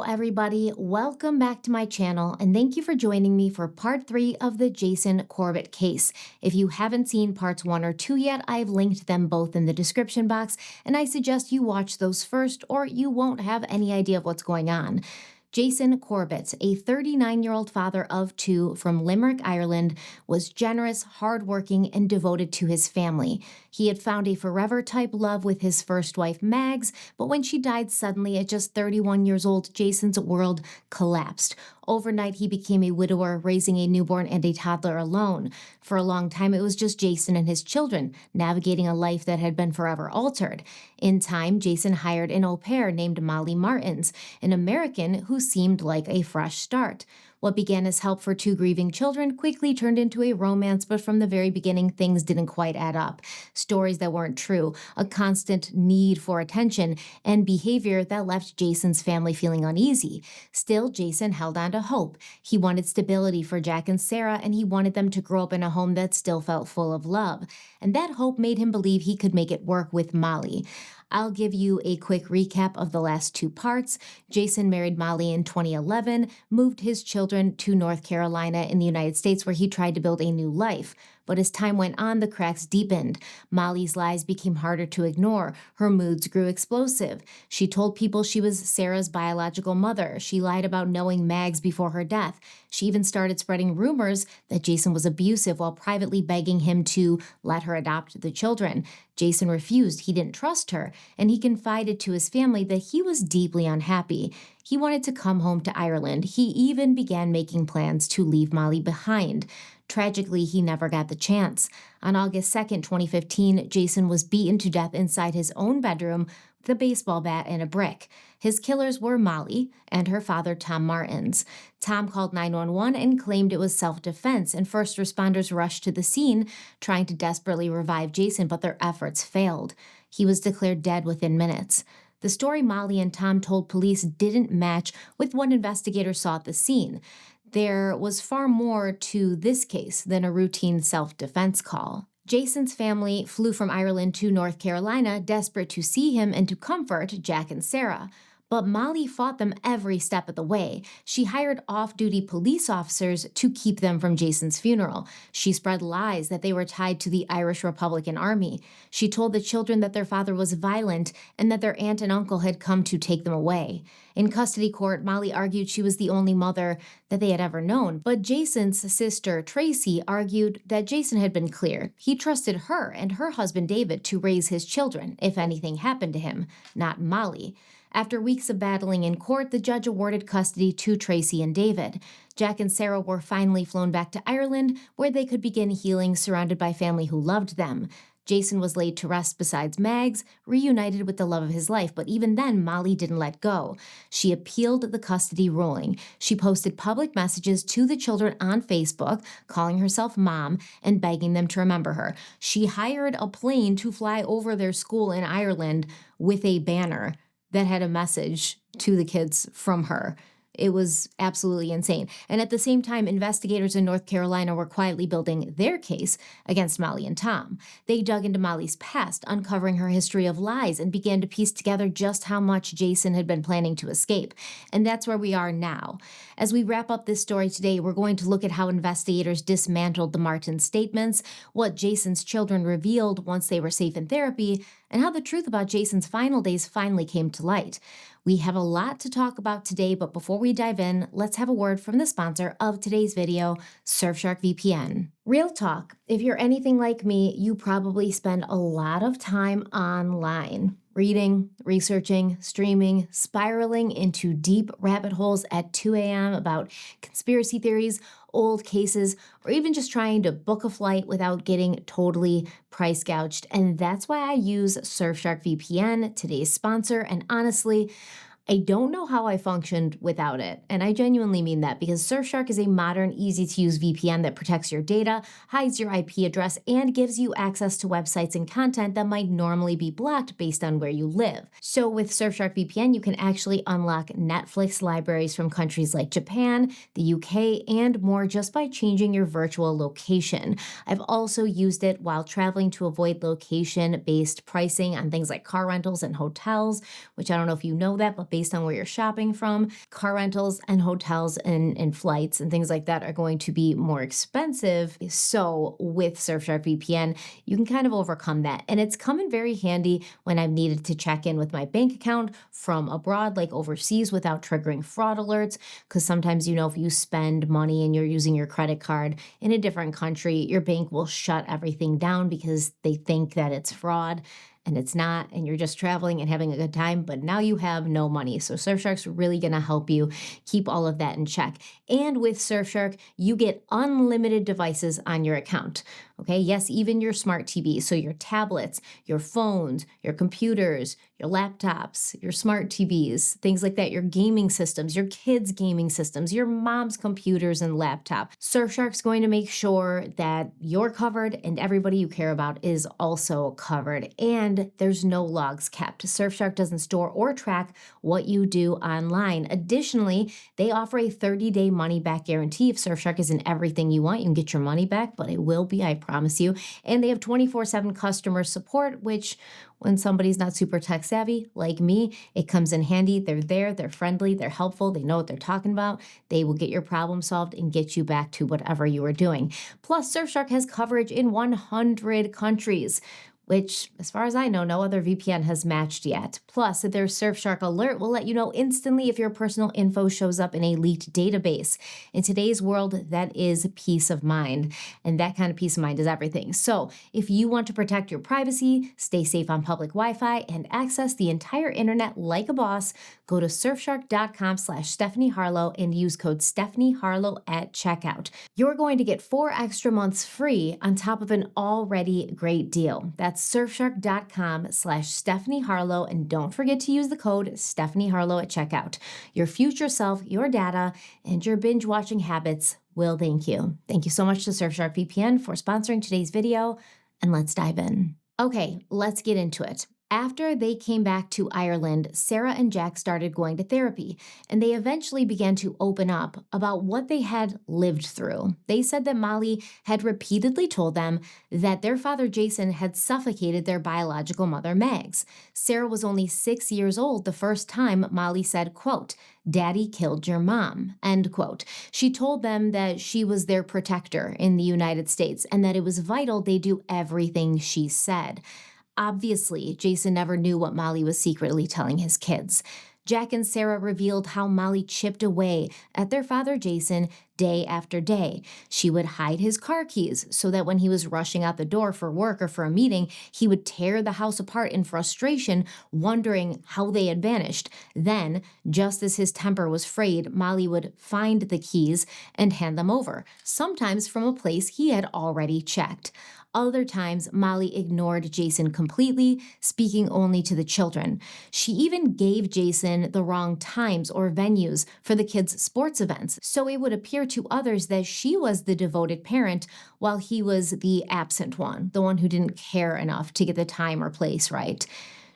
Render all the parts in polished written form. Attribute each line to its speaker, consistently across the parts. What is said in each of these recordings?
Speaker 1: everybody. Welcome back to my channel, and thank you for joining me for part 3 of the Jason Corbett case. If you haven't seen parts 1 or 2 yet, I've linked them both in the description box, and I suggest you watch those first or you won't have any idea of what's going on. Jason Corbett, a 39-year-old father of 2 from Limerick, Ireland, was generous, hardworking, and devoted to his family. He had found a forever-type love with his first wife, Mags, but when she died suddenly at just 31 years old, Jason's world collapsed. Overnight, he became a widower, raising a newborn and a toddler alone. For a long time, it was just Jason and his children, navigating a life that had been forever altered. In time, Jason hired an au pair named Molly Martins, an American who seemed like a fresh start. What began as help for 2 grieving children quickly turned into a romance, but from the very beginning, things didn't quite add up. Stories that weren't true, a constant need for attention, and behavior that left Jason's family feeling uneasy. Still, Jason held on to hope. He wanted stability for Jack and Sarah, and he wanted them to grow up in a home that still felt full of love. And that hope made him believe he could make it work with Molly. I'll give you a quick recap of the last 2 parts. Jason married Molly in 2011, moved his children to North Carolina in the United States, where he tried to build a new life. But as time went on, the cracks deepened. Molly's lies became harder to ignore. Her moods grew explosive. She told people she was Sarah's biological mother. She lied about knowing Mags before her death. She even started spreading rumors that Jason was abusive while privately begging him to let her adopt the children. Jason refused. He didn't trust her, and he confided to his family that he was deeply unhappy. He wanted to come home to Ireland. He even began making plans to leave Molly behind. Tragically, he never got the chance. On August 2nd, 2015, Jason was beaten to death inside his own bedroom with a baseball bat and a brick. His killers were Molly and her father, Tom Martins. Tom called 911 and claimed it was self-defense, and first responders rushed to the scene, trying to desperately revive Jason, but their efforts failed. He was declared dead within minutes. The story Molly and Tom told police didn't match with what investigators saw at the scene. There was far more to this case than a routine self-defense call. Jason's family flew from Ireland to North Carolina, desperate to see him and to comfort Jack and Sarah. But Molly fought them every step of the way. She hired off-duty police officers to keep them from Jason's funeral. She spread lies that they were tied to the Irish Republican Army. She told the children that their father was violent and that their aunt and uncle had come to take them away. In custody court, Molly argued she was the only mother that they had ever known, but Jason's sister, Tracy, argued that Jason had been clear. He trusted her and her husband, David, to raise his children if anything happened to him, not Molly. After weeks of battling in court, the judge awarded custody to Tracy and David. Jack and Sarah were finally flown back to Ireland, where they could begin healing, surrounded by family who loved them. Jason was laid to rest beside Mags, reunited with the love of his life, but even then, Molly didn't let go. She appealed the custody ruling. She posted public messages to the children on Facebook, calling herself Mom and begging them to remember her. She hired a plane to fly over their school in Ireland with a banner that had a message to the kids from her. It was absolutely insane. And at the same time, investigators in North Carolina were quietly building their case against Molly and Tom. They dug into Molly's past, uncovering her history of lies, and began to piece together just how much Jason had been planning to escape. And that's where we are now. As we wrap up this story today, we're going to look at how investigators dismantled the Martin statements, what Jason's children revealed once they were safe in therapy, and how the truth about Jason's final days finally came to light. We have a lot to talk about today, but before we dive in, let's have a word from the sponsor of today's video, Surfshark VPN. Real talk, if you're anything like me, you probably spend a lot of time online, reading, researching, streaming, spiraling into deep rabbit holes at 2 a.m. about conspiracy theories, old cases, or even just trying to book a flight without getting totally price gouged. And that's why I use Surfshark VPN, today's sponsor, and honestly, I don't know how I functioned without it, and I genuinely mean that because Surfshark is a modern, easy-to-use VPN that protects your data, hides your IP address, and gives you access to websites and content that might normally be blocked based on where you live. So with Surfshark VPN, you can actually unlock Netflix libraries from countries like Japan, the UK, and more just by changing your virtual location. I've also used it while traveling to avoid location-based pricing on things like car rentals and hotels, which I don't know if you know that, but based on where you're shopping from. Car rentals and hotels and flights and things like that are going to be more expensive. So with Surfshark VPN, you can kind of overcome that. And it's come in very handy when I've needed to check in with my bank account from abroad, like overseas, without triggering fraud alerts. Because sometimes, if you spend money and you're using your credit card in a different country, your bank will shut everything down because they think that it's fraud and it's not, and you're just traveling and having a good time, but now you have no money. So Surfshark's really gonna help you keep all of that in check. And with Surfshark, you get unlimited devices on your account. Okay, yes, even your smart TV, so your tablets, your phones, your computers, your laptops, your smart TVs, things like that, your gaming systems, your kids' gaming systems, your mom's computers and laptop. Surfshark's going to make sure that you're covered and everybody you care about is also covered. And there's no logs kept. Surfshark doesn't store or track what you do online. Additionally, they offer a 30-day money-back guarantee. If Surfshark isn't everything you want, you can get your money back, but it will be, I promise you. And they have 24/7 customer support, which when somebody's not super tech savvy like me, it comes in handy. They're there, they're friendly, they're helpful, they know what they're talking about. They will get your problem solved and get you back to whatever you were doing. Plus, Surfshark has coverage in 100 countries, which, as far as I know, no other VPN has matched yet. Plus, their Surfshark alert will let you know instantly if your personal info shows up in a leaked database. In today's world, that is peace of mind, and that kind of peace of mind is everything. So, if you want to protect your privacy, stay safe on public Wi-Fi, and access the entire internet like a boss, go to surfshark.com/stephanieharlowe and use code stephanieharlowe at checkout. You're going to get 4 extra months free on top of an already great deal. That's surfshark.com/stephanieharlowe, and don't forget to use the code stephanieharlowe at checkout. Your future self, your data, and your binge watching habits will thank you. Thank you so much to Surfshark VPN for sponsoring today's video, and let's dive in. Okay, let's get into it. After they came back to Ireland, Sarah and Jack started going to therapy, and they eventually began to open up about what they had lived through. They said that Molly had repeatedly told them that their father Jason had suffocated their biological mother Mags. Sarah was only 6 years old the first time Molly said, quote, "Daddy killed your mom," end quote. She told them that she was their protector in the United States and that it was vital they do everything she said. Obviously, Jason never knew what Molly was secretly telling his kids. Jack and Sarah revealed how Molly chipped away at their father Jason day after day. She would hide his car keys so that when he was rushing out the door for work or for a meeting, he would tear the house apart in frustration, wondering how they had vanished. Then, just as his temper was frayed, Molly would find the keys and hand them over, sometimes from a place he had already checked. Other times, Molly ignored Jason completely, speaking only to the children. She even gave Jason the wrong times or venues for the kids' sports events, so it would appear to others that she was the devoted parent while he was the absent one, the one who didn't care enough to get the time or place right.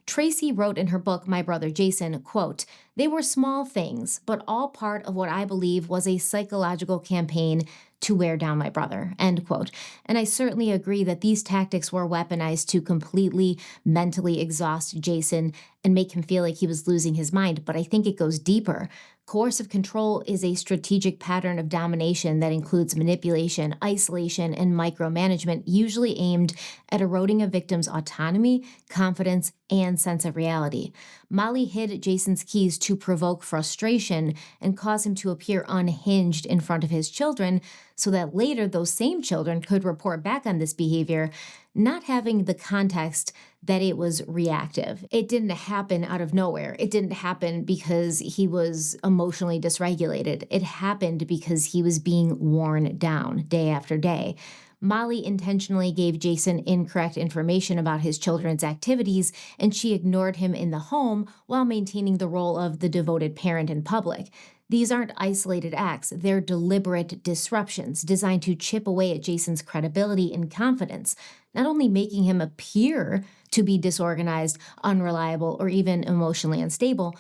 Speaker 1: Tracy wrote in her book, My Brother Jason, quote, "They were small things, but all part of what I believe was a psychological campaign to wear down my brother," end quote. And I certainly agree that these tactics were weaponized to completely mentally exhaust Jason and make him feel like he was losing his mind, but I think it goes deeper. Coercive control is a strategic pattern of domination that includes manipulation, isolation, and micromanagement, usually aimed at eroding a victim's autonomy, confidence, and sense of reality. Molly hid Jason's keys to provoke frustration and cause him to appear unhinged in front of his children so that later those same children could report back on this behavior, not having the context that it was reactive. It didn't happen out of nowhere. It didn't happen because he was emotionally dysregulated. It happened because he was being worn down day after day. Molly intentionally gave Jason incorrect information about his children's activities, and she ignored him in the home while maintaining the role of the devoted parent in public. These aren't isolated acts, they're deliberate disruptions designed to chip away at Jason's credibility and confidence, not only making him appear to be disorganized, unreliable, or even emotionally unstable,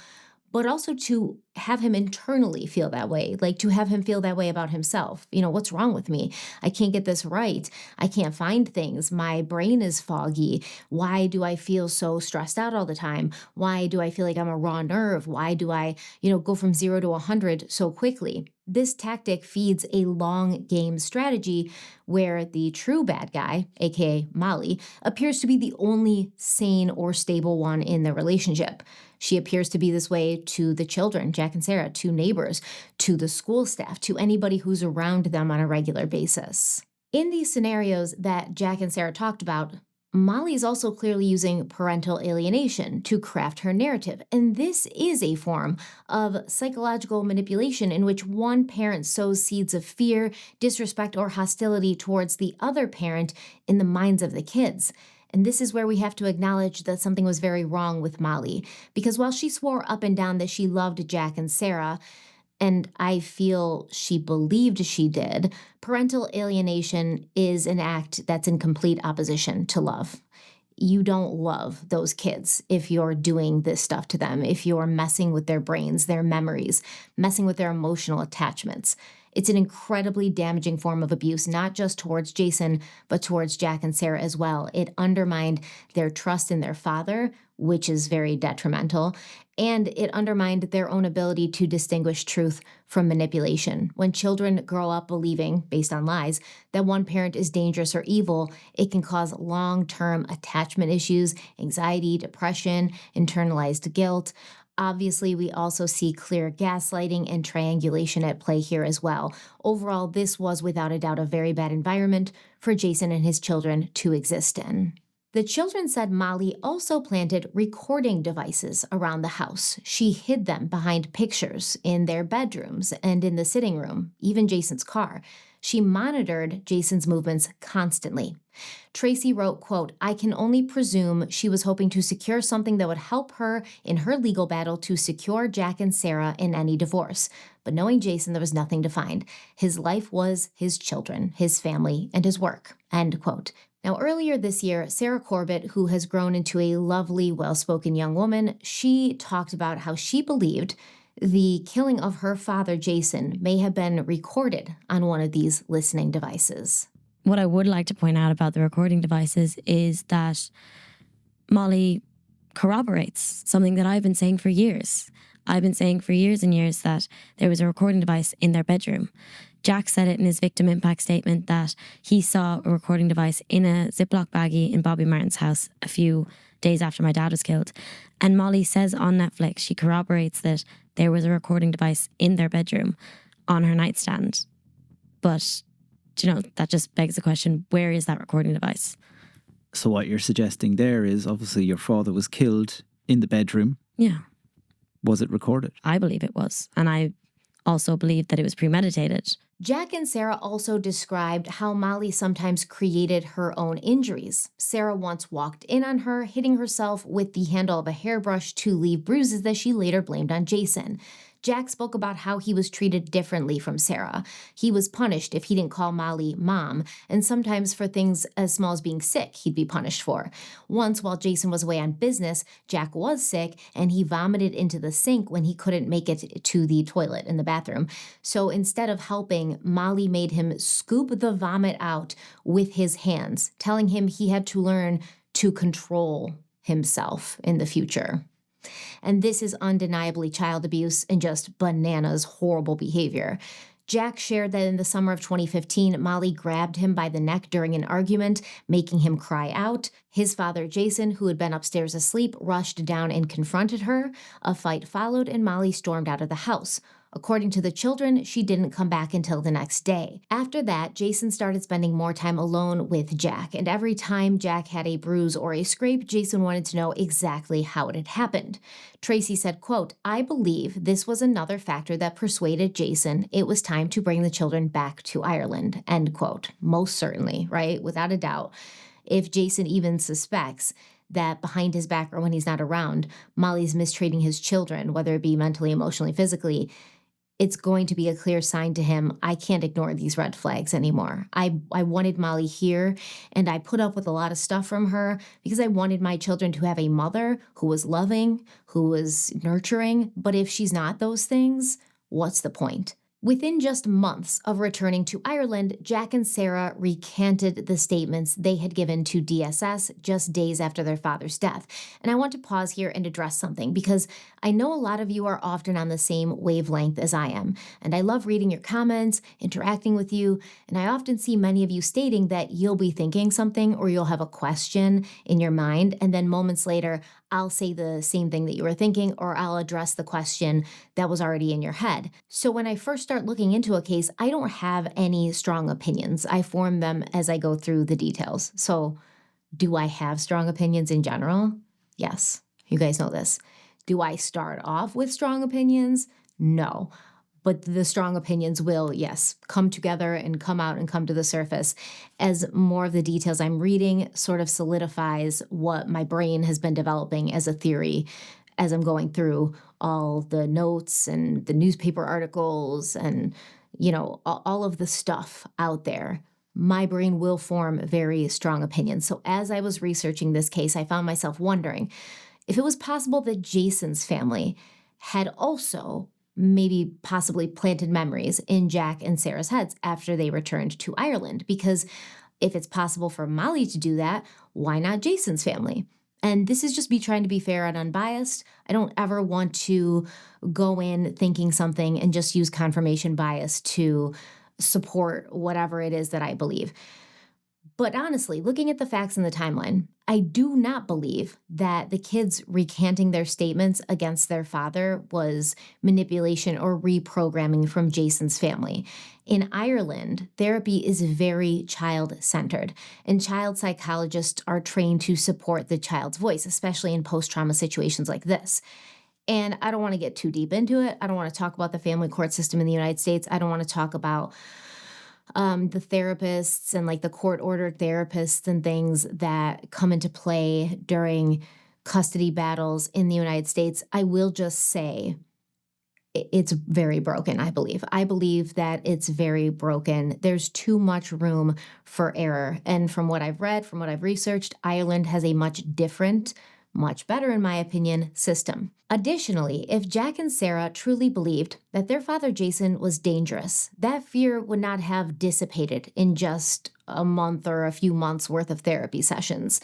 Speaker 1: but also to have him internally feel that way, like to have him feel that way about himself. What's wrong with me? I can't get this right. I can't find things. My brain is foggy. Why do I feel so stressed out all the time? Why do I feel like I'm a raw nerve? Why do I, go from 0 to 100 so quickly? This tactic feeds a long game strategy where the true bad guy, aka Molly, appears to be the only sane or stable one in the relationship. She appears to be this way to the children, Jack and Sarah, to neighbors, to the school staff, to anybody who's around them on a regular basis. In these scenarios that Jack and Sarah talked about, Molly is also clearly using parental alienation to craft her narrative, and this is a form of psychological manipulation in which one parent sows seeds of fear, disrespect, or hostility towards the other parent in the minds of the kids. And this is where we have to acknowledge that something was very wrong with Molly, because while she swore up and down that she loved Jack and Sarah, and I feel she believed she did, parental alienation is an act that's in complete opposition to love. You don't love those kids if you're doing this stuff to them, if you're messing with their brains, their memories, messing with their emotional attachments. It's an incredibly damaging form of abuse, not just towards Jason, but towards Jack and Sarah as well. It undermined their trust in their father, which is very detrimental, and it undermined their own ability to distinguish truth from manipulation. When children grow up believing, based on lies, that one parent is dangerous or evil, it can cause long-term attachment issues, anxiety, depression, internalized guilt. Obviously, we also see clear gaslighting and triangulation at play here as well. Overall, this was without a doubt a very bad environment for Jason and his children to exist in. The children said Molly also planted recording devices around the house. She hid them behind pictures in their bedrooms and in the sitting room, even Jason's car. She monitored Jason's movements constantly. Tracy wrote, quote, "I can only presume she was hoping to secure something that would help her in her legal battle to secure Jack and Sarah in any divorce. But knowing Jason, there was nothing to find. His life was his children, his family, and his work," end quote. Now, earlier this year, Sarah Corbett, who has grown into a lovely, well-spoken young woman, she talked about how she believed the killing of her father, Jason, may have been recorded on one of these listening devices.
Speaker 2: What I would like to point out about the recording devices is that Molly corroborates something that I've been saying for years. I've been saying for years and years that there was a recording device in their bedroom. Jack said it in his victim impact statement that he saw a recording device in a Ziploc baggie in Bobby Martin's house a few days after my dad was killed. And Molly says on Netflix, she corroborates that there was a recording device in their bedroom on her nightstand. But, that just begs the question, where is that recording device?
Speaker 3: So what you're suggesting there is obviously your father was killed in the bedroom.
Speaker 2: Yeah.
Speaker 3: Was it recorded?
Speaker 2: I believe it was. And I also believe that it was premeditated.
Speaker 1: Jack and Sarah also described how Molly sometimes created her own injuries. Sarah once walked in on her, hitting herself with the handle of a hairbrush to leave bruises that she later blamed on Jason. Jack spoke about how he was treated differently from Sarah. He was punished if he didn't call Molly mom, and sometimes for things as small as being sick, he'd be punished for. Once, while Jason was away on business, Jack was sick, and he vomited into the sink when he couldn't make it to the toilet in the bathroom. So instead of helping, Molly made him scoop the vomit out with his hands, telling him he had to learn to control himself in the future. And this is undeniably child abuse and just bananas horrible behavior. Jack shared that in the summer of 2015, Molly grabbed him by the neck during an argument, making him cry out. His father, Jason, who had been upstairs asleep, rushed down and confronted her. A fight followed, and Molly stormed out of the house. According to the children, she didn't come back until the next day. After that, Jason started spending more time alone with Jack, and every time Jack had a bruise or a scrape, Jason wanted to know exactly how it had happened. Tracy said, quote, "I believe this was another factor that persuaded Jason it was time to bring the children back to Ireland," end quote. Most certainly, right? Without a doubt. If Jason even suspects that behind his back or when he's not around, Molly's mistreating his children, whether it be mentally, emotionally, physically, it's going to be a clear sign to him, I can't ignore these red flags anymore. I wanted Molly here, and I put up with a lot of stuff from her because I wanted my children to have a mother who was loving, who was nurturing. But if she's not those things, what's the point? Within just months of returning to Ireland, Jack and Sarah recanted the statements they had given to DSS just days after their father's death. And I want to pause here and address something because I know a lot of you are often on the same wavelength as I am. And I love reading your comments, interacting with you, and I often see many of you stating that you'll be thinking something or you'll have a question in your mind, and then moments later, I'll say the same thing that you were thinking, or I'll address the question that was already in your head. So when I first start looking into a case, I don't have any strong opinions. I form them as I go through the details. So do I have strong opinions in general? Yes, you guys know this. Do I start off with strong opinions? No. But the strong opinions will, yes, come together and come out and come to the surface as more of the details I'm reading sort of solidifies what my brain has been developing as a theory as I'm going through all the notes and the newspaper articles and, all of the stuff out there. My brain will form very strong opinions. So as I was researching this case, I found myself wondering if it was possible that Jason's family had also maybe possibly planted memories in Jack and Sarah's heads after they returned to Ireland. Because if it's possible for Molly to do that, why not Jason's family? And this is just me trying to be fair and unbiased. I don't ever want to go in thinking something and just use confirmation bias to support whatever it is that I believe. But honestly, looking at the facts in the timeline, I do not believe that the kids recanting their statements against their father was manipulation or reprogramming from Jason's family. In Ireland, therapy is very child-centered, and child psychologists are trained to support the child's voice, especially in post-trauma situations like this. And I don't want to get too deep into it. I don't want to talk about the family court system in the United States. I don't want to talk about the therapists and like the court-ordered therapists and things that come into play during custody battles in the United States. I will just say it's very broken, I believe. I believe that it's very broken. There's too much room for error. And from what I've read, from what I've researched, Ireland has a much different, much better, in my opinion, system. Additionally, if Jack and Sarah truly believed that their father Jason was dangerous, that fear would not have dissipated in just a month or a few months worth of therapy sessions.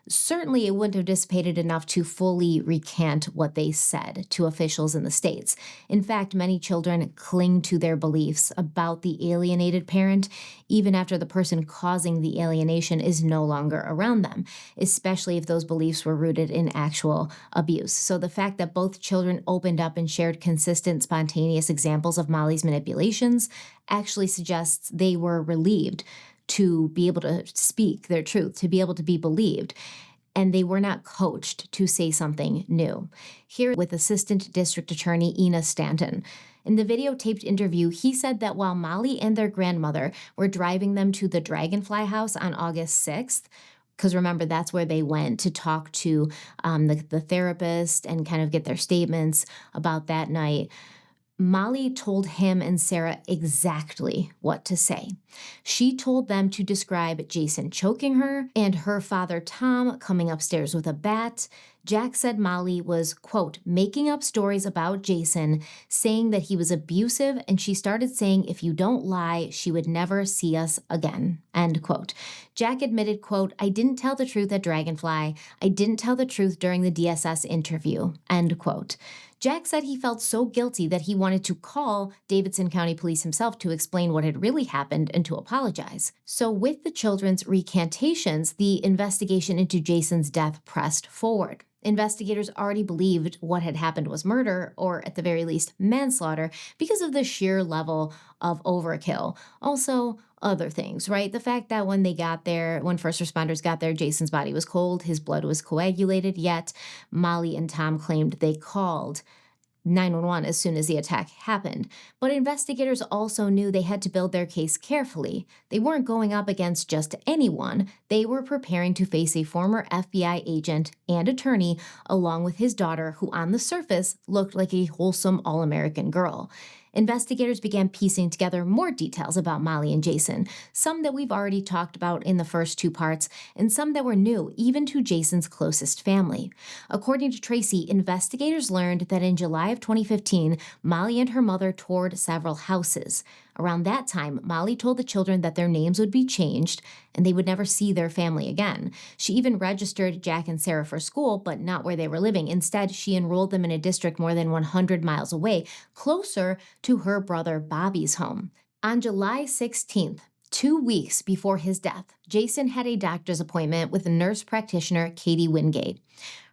Speaker 1: Certainly, it wouldn't have dissipated enough to fully recant what they said to officials in the States. In fact, many children cling to their beliefs about the alienated parent, even after the person causing the alienation is no longer around them, especially if those beliefs were rooted in actual abuse. So the fact that both children opened up and shared consistent, spontaneous examples of Molly's manipulations actually suggests they were relieved to be able to speak their truth, to be able to be believed, and they were not coached to say something new. Here with Assistant District Attorney Ina Stanton. In the videotaped interview, he said that while Molly and their grandmother were driving them to the Dragonfly House on August 6th, because remember, that's where they went to talk to the therapist and kind of get their statements about that night, Molly told him and Sarah exactly what to say. She told them to describe Jason choking her and her father Tom coming upstairs with a bat. Jack said Molly was, quote, making up stories about Jason, saying that he was abusive, and she started saying if you don't lie, she would never see us again, end quote. Jack admitted, quote, I didn't tell the truth at Dragonfly. I didn't tell the truth during the DSS interview, end quote. Jack said he felt so guilty that he wanted to call Davidson County Police himself to explain what had really happened and to apologize. So with the children's recantations, the investigation into Jason's death pressed forward. Investigators already believed what had happened was murder, or at the very least manslaughter, because of the sheer level of overkill. Also, other things, right? The fact that when first responders got there, Jason's body was cold, his blood was coagulated, yet Molly and Tom claimed they called 911 as soon as the attack happened. But investigators also knew they had to build their case carefully. They weren't going up against just anyone. They were preparing to face a former FBI agent and attorney, along with his daughter, who on the surface looked like a wholesome all-American girl. Investigators began piecing together more details about Molly and Jason, some that we've already talked about in the first 2 parts, and some that were new, even to Jason's closest family. According to Tracy, investigators learned that in July of 2015, Molly and her mother toured several houses. Around that time, Molly told the children that their names would be changed and they would never see their family again. She even registered Jack and Sarah for school, but not where they were living. Instead, she enrolled them in a district more than 100 miles away, closer to her brother Bobby's home. On July 16th, 2 weeks before his death, Jason had a doctor's appointment with nurse practitioner Katie Wingate.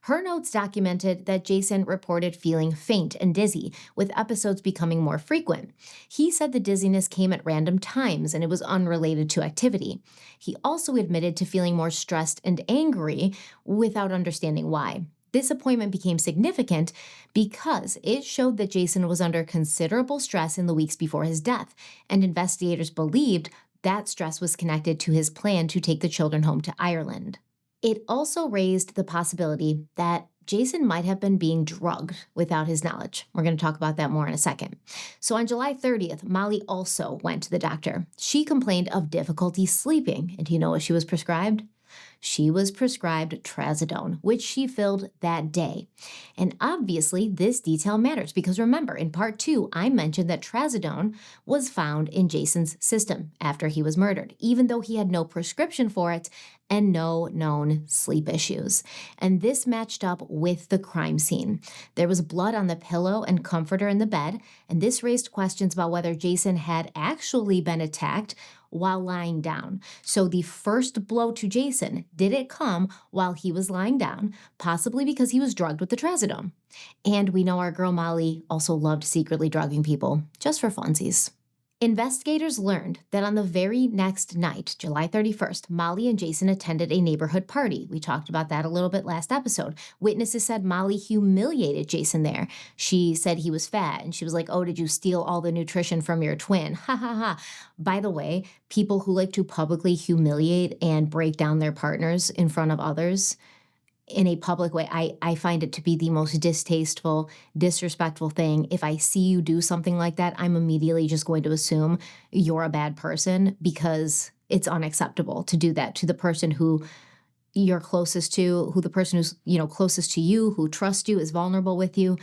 Speaker 1: Her notes documented that Jason reported feeling faint and dizzy, with episodes becoming more frequent. He said the dizziness came at random times and it was unrelated to activity. He also admitted to feeling more stressed and angry without understanding why. This appointment became significant because it showed that Jason was under considerable stress in the weeks before his death, and investigators believed that stress was connected to his plan to take the children home to Ireland. It also raised the possibility that Jason might have been being drugged without his knowledge. We're going to talk about that more in a second. So on July 30th, Molly also went to the doctor. She complained of difficulty sleeping, and do you know what she was prescribed? She was prescribed trazodone, which she filled that day. And obviously, this detail matters because remember, in part 2, I mentioned that trazodone was found in Jason's system after he was murdered, even though he had no prescription for it and no known sleep issues. And this matched up with the crime scene. There was blood on the pillow and comforter in the bed, and this raised questions about whether Jason had actually been attacked while lying down. So the first blow to Jason, did it come while he was lying down, possibly because he was drugged with the trazodone? And we know our girl Molly also loved secretly drugging people, just for funsies. Investigators learned that on the very next night, July 31st, Molly and Jason attended a neighborhood party. We talked about that a little bit last episode. Witnesses said Molly humiliated Jason there. She said he was fat, and she was like, "Oh, did you steal all the nutrition from your twin?" Ha ha ha. By the way, people who like to publicly humiliate and break down their partners in front of others in a public way, I find it to be the most distasteful, disrespectful thing. If I see you do something like that, I'm immediately just going to assume you're a bad person because it's unacceptable to do that to the person who you're closest to, who the person who's, closest to you, who trusts you, is vulnerable with you.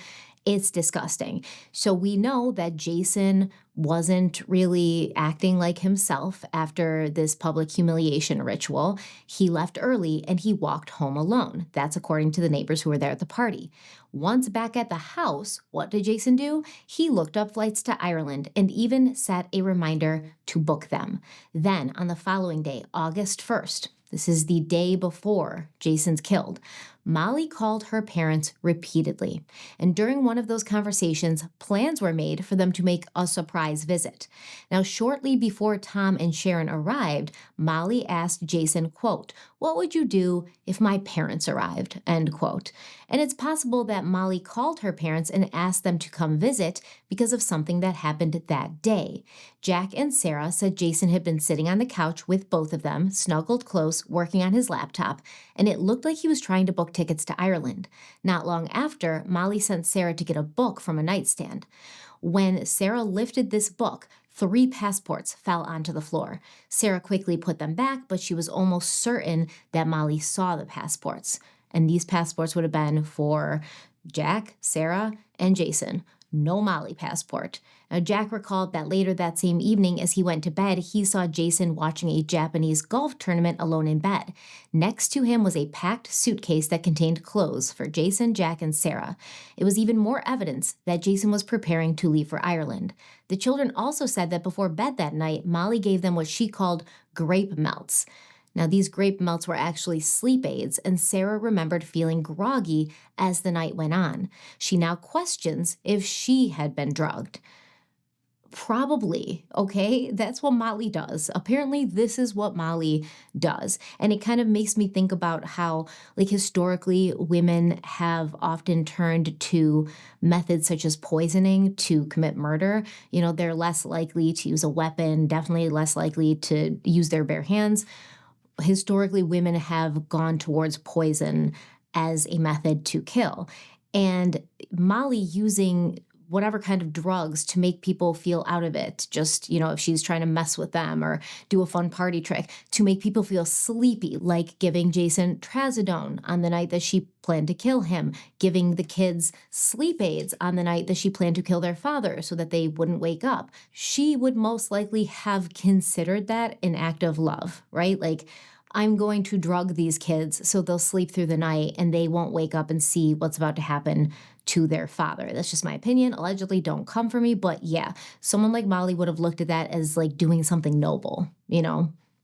Speaker 1: It's disgusting. So we know that Jason wasn't really acting like himself after this public humiliation ritual. He left early and he walked home alone. That's according to the neighbors who were there at the party. Once back at the house, what did Jason do? He looked up flights to Ireland and even set a reminder to book them. Then on the following day, August 1st, this is the day before Jason's killed, Molly called her parents repeatedly, and during one of those conversations, plans were made for them to make a surprise visit. Now, shortly before Tom and Sharon arrived, Molly asked Jason, quote, "What would you do if my parents arrived?" End quote. And it's possible that Molly called her parents and asked them to come visit because of something that happened that day. Jack and Sarah said Jason had been sitting on the couch with both of them, snuggled close, working on his laptop, and it looked like he was trying to book tickets to Ireland. Not long after, Molly sent Sarah to get a book from a nightstand. When Sarah lifted this book, 3 passports fell onto the floor. Sarah quickly put them back, but she was almost certain that Molly saw the passports. And these passports would have been for Jack, Sarah, and Jason. No Molly passport. Now, Jack recalled that later that same evening, as he went to bed, he saw Jason watching a Japanese golf tournament alone in bed. Next to him was a packed suitcase that contained clothes for Jason, Jack, and Sarah. It was even more evidence that Jason was preparing to leave for Ireland. The children also said that before bed that night, Molly gave them what she called grape melts. Now, these grape melts were actually sleep aids, and Sarah remembered feeling groggy as the night went on. She now questions if she had been drugged. Probably, okay? That's what Molly does. Apparently, this is what Molly does. And it kind of makes me think about how, historically, women have often turned to methods such as poisoning to commit murder. They're less likely to use a weapon, definitely less likely to use their bare hands. Historically, women have gone towards poison as a method to kill. And Molly using whatever kind of drugs to make people feel out of it. Just, if she's trying to mess with them or do a fun party trick to make people feel sleepy, like giving Jason trazodone on the night that she planned to kill him, giving the kids sleep aids on the night that she planned to kill their father so that they wouldn't wake up. She would most likely have considered that an act of love, right? Like, I'm going to drug these kids so they'll sleep through the night and they won't wake up and see what's about to happen to their father. That's just my opinion. Allegedly, don't come for me. But yeah, someone like Molly would have looked at that as like doing something noble,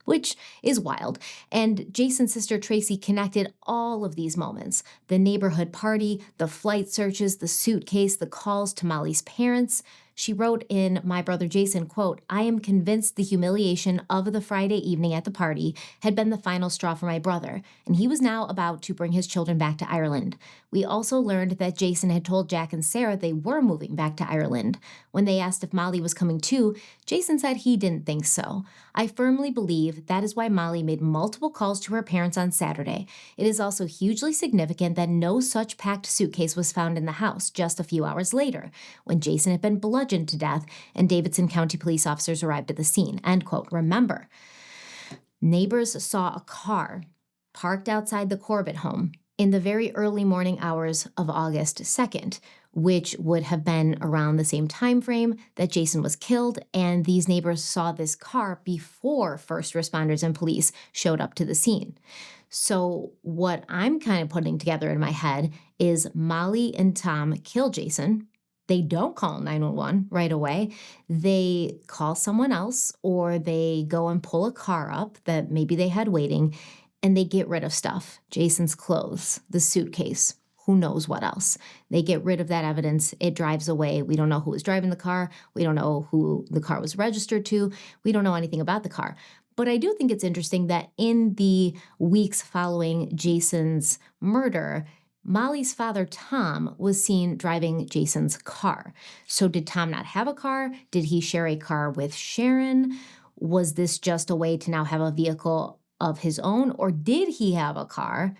Speaker 1: which is wild. And Jason's sister Tracy connected all of these moments: the neighborhood party, the flight searches, the suitcase, the calls to Molly's parents. She wrote in My Brother Jason, quote, "I am convinced the humiliation of the Friday evening at the party had been the final straw for my brother, and he was now about to bring his children back to Ireland. We also learned that Jason had told Jack and Sarah they were moving back to Ireland. When they asked if Molly was coming too, Jason said he didn't think so. I firmly believe that is why Molly made multiple calls to her parents on Saturday. It is also hugely significant that no such packed suitcase was found in the house just a few hours later, when Jason had been bludgeoned to death and Davidson County police officers arrived at the scene." End quote. Remember, neighbors saw a car parked outside the Corbett home in the very early morning hours of August 2nd, which would have been around the same time frame that Jason was killed, and these neighbors saw this car before first responders and police showed up to the scene. So what I'm kind of putting together in my head is Molly and Tom kill Jason. They don't call 911 right away. They call someone else, or they go and pull a car up that maybe they had waiting, and they get rid of stuff. Jason's clothes, the suitcase, who knows what else. They get rid of that evidence. It drives away. We don't know who was driving the car. We don't know who the car was registered to. We don't know anything about the car. But I do think it's interesting that in the weeks following Jason's murder, Molly's father, Tom, was seen driving Jason's car. So did Tom not have a car? Did he share a car with Sharon? Was this just a way to now have a vehicle of his own? Or did he have a car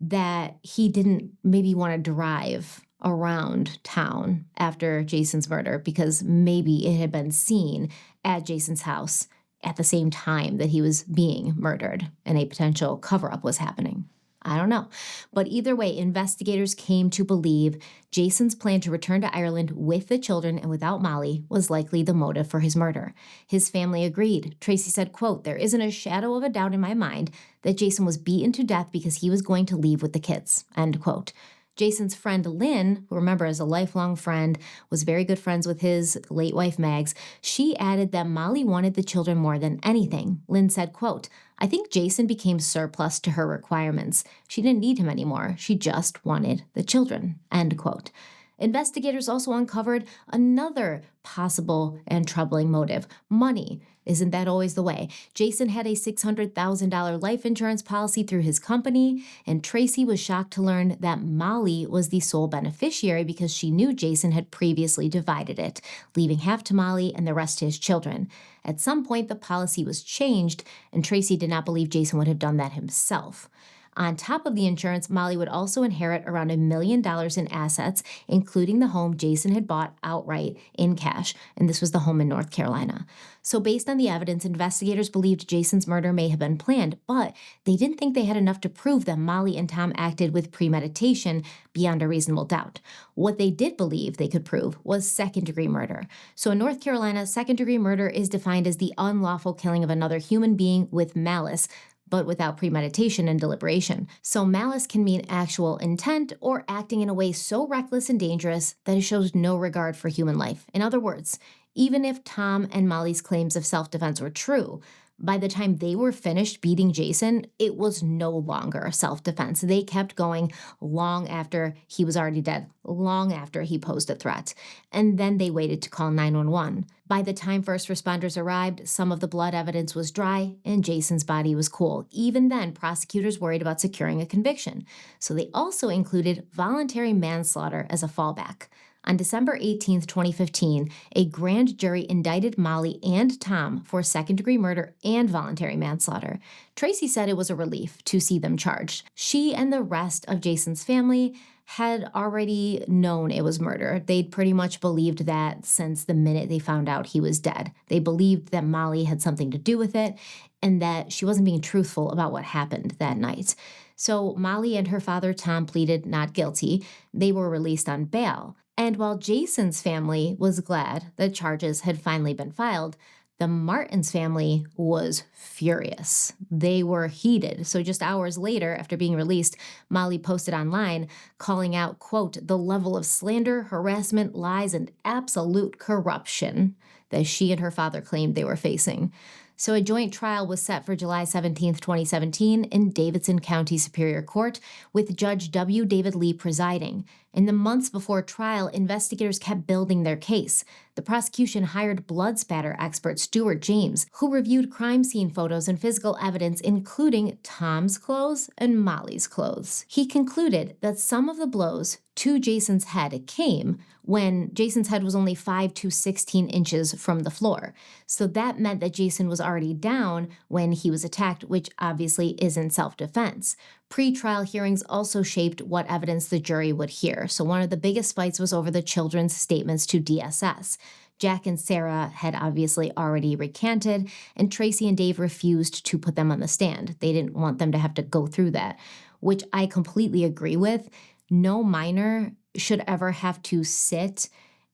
Speaker 1: that he didn't maybe want to drive around town after Jason's murder because maybe it had been seen at Jason's house at the same time that he was being murdered and a potential cover-up was happening? I don't know. But either way, investigators came to believe Jason's plan to return to Ireland with the children and without Molly was likely the motive for his murder. His family agreed. Tracy said, quote, "There isn't a shadow of a doubt in my mind that Jason was beaten to death because he was going to leave with the kids." End quote. Jason's friend Lynn, who remember is a lifelong friend, was very good friends with his late wife Mags, she added that Molly wanted the children more than anything. Lynn said, quote, "I think Jason became surplus to her requirements. She didn't need him anymore. She just wanted the children." End quote. Investigators also uncovered another possible and troubling motive: money. Isn't that always the way? Jason had a $600,000 life insurance policy through his company, and Tracy was shocked to learn that Molly was the sole beneficiary because she knew Jason had previously divided it, leaving half to Molly and the rest to his children. At some point, the policy was changed, and Tracy did not believe Jason would have done that himself. On top of the insurance, Molly would also inherit around $1 million in assets, including the home Jason had bought outright in cash, and this was the home in North Carolina. So based on the evidence, investigators believed Jason's murder may have been planned, but they didn't think they had enough to prove that Molly and Tom acted with premeditation beyond a reasonable doubt. What they did believe they could prove was second-degree murder. So in North Carolina, second-degree murder is defined as the unlawful killing of another human being with malice, but without premeditation and deliberation. So malice can mean actual intent or acting in a way so reckless and dangerous that it shows no regard for human life. In other words, even if Tom and Molly's claims of self-defense were true, by the time they were finished beating Jason, it was no longer self-defense. They kept going long after he was already dead, long after he posed a threat. And then they waited to call 911. By the time first responders arrived, some of the blood evidence was dry and Jason's body was cool. Even then, prosecutors worried about securing a conviction. So they also included voluntary manslaughter as a fallback. On December 18, 2015, a grand jury indicted Molly and Tom for second-degree murder and voluntary manslaughter. Tracy said it was a relief to see them charged. She and the rest of Jason's family had already known it was murder. They'd pretty much believed that since the minute they found out he was dead. They believed that Molly had something to do with it and that she wasn't being truthful about what happened that night. So Molly and her father, Tom, pleaded not guilty. They were released on bail. And while Jason's family was glad that charges had finally been filed, the Martins family was furious. They were heated. So just hours later, after being released, Molly posted online calling out, quote, the level of slander, harassment, lies, and absolute corruption that she and her father claimed they were facing. So a joint trial was set for July 17th, 2017 in Davidson County Superior Court with Judge W. David Lee presiding. In the months before trial, investigators kept building their case. The prosecution hired blood spatter expert Stuart James, who reviewed crime scene photos and physical evidence, including Tom's clothes and Molly's clothes. He concluded that some of the blows to Jason's head came when Jason's head was only 5 to 16 inches from the floor. So that meant that Jason was already down when he was attacked, which obviously isn't self-defense. Pre-trial hearings also shaped what evidence the jury would hear. So one of the biggest fights was over the children's statements to DSS. Jack and Sarah had obviously already recanted, and Tracy and Dave refused to put them on the stand. They didn't want them to have to go through that, which I completely agree with. No minor should ever have to sit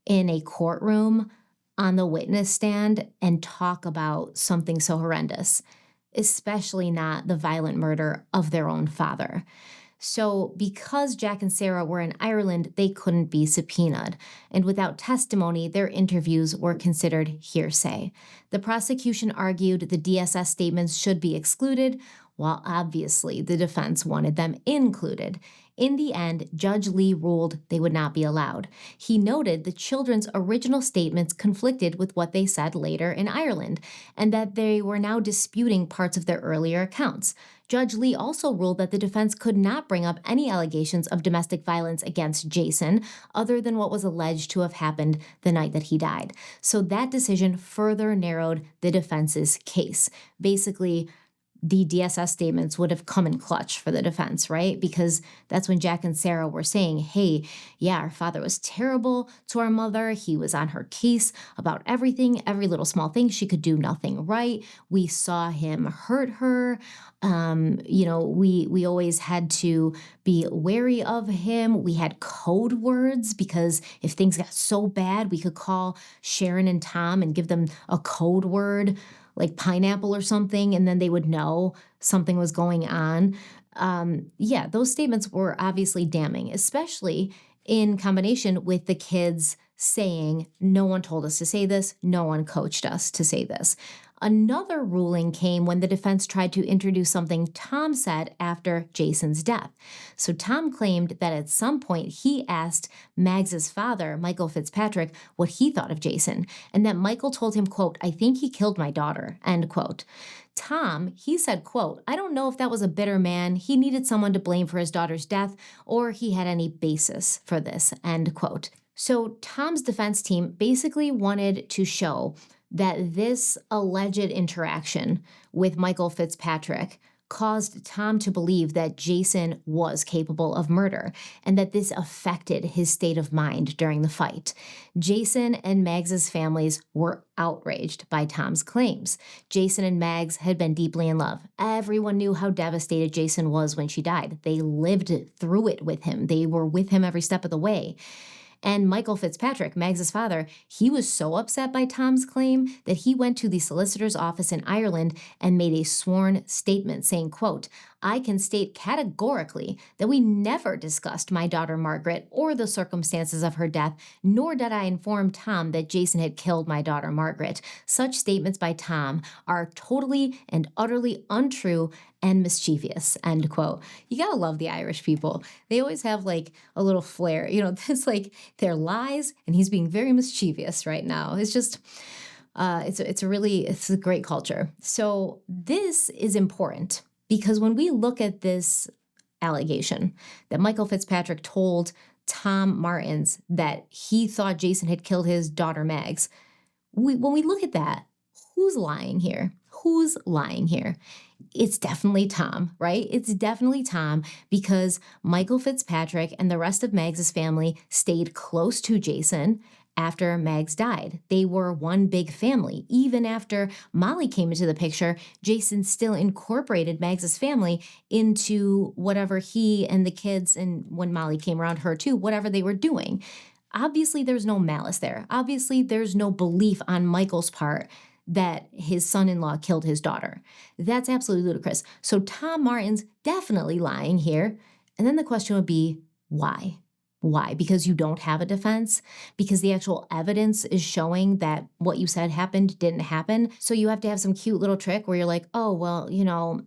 Speaker 1: in a courtroom on the witness stand and talk about something so horrendous, especially not the violent murder of their own father. So because Jack and Sarah were in Ireland, they couldn't be subpoenaed. And without testimony, their interviews were considered hearsay. The prosecution argued the DSS statements should be excluded, while obviously the defense wanted them included. In the end, Judge Lee ruled they would not be allowed. He noted the children's original statements conflicted with what they said later in Ireland, and that they were now disputing parts of their earlier accounts. Judge Lee also ruled that the defense could not bring up any allegations of domestic violence against Jason other than what was alleged to have happened the night that he died. So that decision further narrowed the defense's case. Basically, the DSS statements would have come in clutch for the defense, right? Because that's when Jack and Sarah were saying, hey, yeah, our father was terrible to our mother. He was on her case about everything, every little small thing. She could do nothing right. We saw him hurt her. We always had to be wary of him. We had code words because if things got so bad, we could call Sharon and Tom and give them a code word like pineapple or something, and then they would know something was going on. Those statements were obviously damning, especially in combination with the kids saying, no one told us to say this, no one coached us to say this. Another ruling came when the defense tried to introduce something Tom said after Jason's death. So Tom claimed that at some point he asked Mags's father, Michael Fitzpatrick, what he thought of Jason, and that Michael told him, quote, I think he killed my daughter, end quote. Tom, he said, quote, I don't know if that was a bitter man, he needed someone to blame for his daughter's death, or he had any basis for this, end quote. So Tom's defense team basically wanted to show that this alleged interaction with Michael Fitzpatrick caused Tom to believe that Jason was capable of murder and that this affected his state of mind during the fight. Jason and Mags's families were outraged by Tom's claims. Jason and Mags had been deeply in love. Everyone knew how devastated Jason was when she died. They lived through it with him. They were with him every step of the way. And Michael Fitzpatrick, Mags's father, he was so upset by Tom's claim that he went to the solicitor's office in Ireland and made a sworn statement saying, quote, I can state categorically that we never discussed my daughter Margaret or the circumstances of her death, nor did I inform Tom that Jason had killed my daughter Margaret. Such statements by Tom are totally and utterly untrue and mischievous, end quote. You gotta love the Irish people. They always have like a little flair. It's like they're lies and he's being very mischievous right now. It's just, it's a great culture. So this is important because when we look at this allegation that Michael Fitzpatrick told Tom Martins that he thought Jason had killed his daughter Mags, when we look at that, who's lying here? Who's lying here? it's definitely Tom, right? It's definitely Tom because Michael Fitzpatrick and the rest of Mags's family stayed close to Jason after Mags died. They were one big family. Even after Molly came into the picture, Jason still incorporated Mags's family into whatever he and the kids, and when Molly came around, her too, whatever they were doing. Obviously, there's no malice there. Obviously, there's no belief on Michael's part that his son-in-law killed his daughter. That's absolutely ludicrous. So Tom Martin's definitely lying here. And then the question would be, why? Why? Because you don't have a defense? Because the actual evidence is showing that what you said happened didn't happen? So you have to have some cute little trick where you're like, oh, well,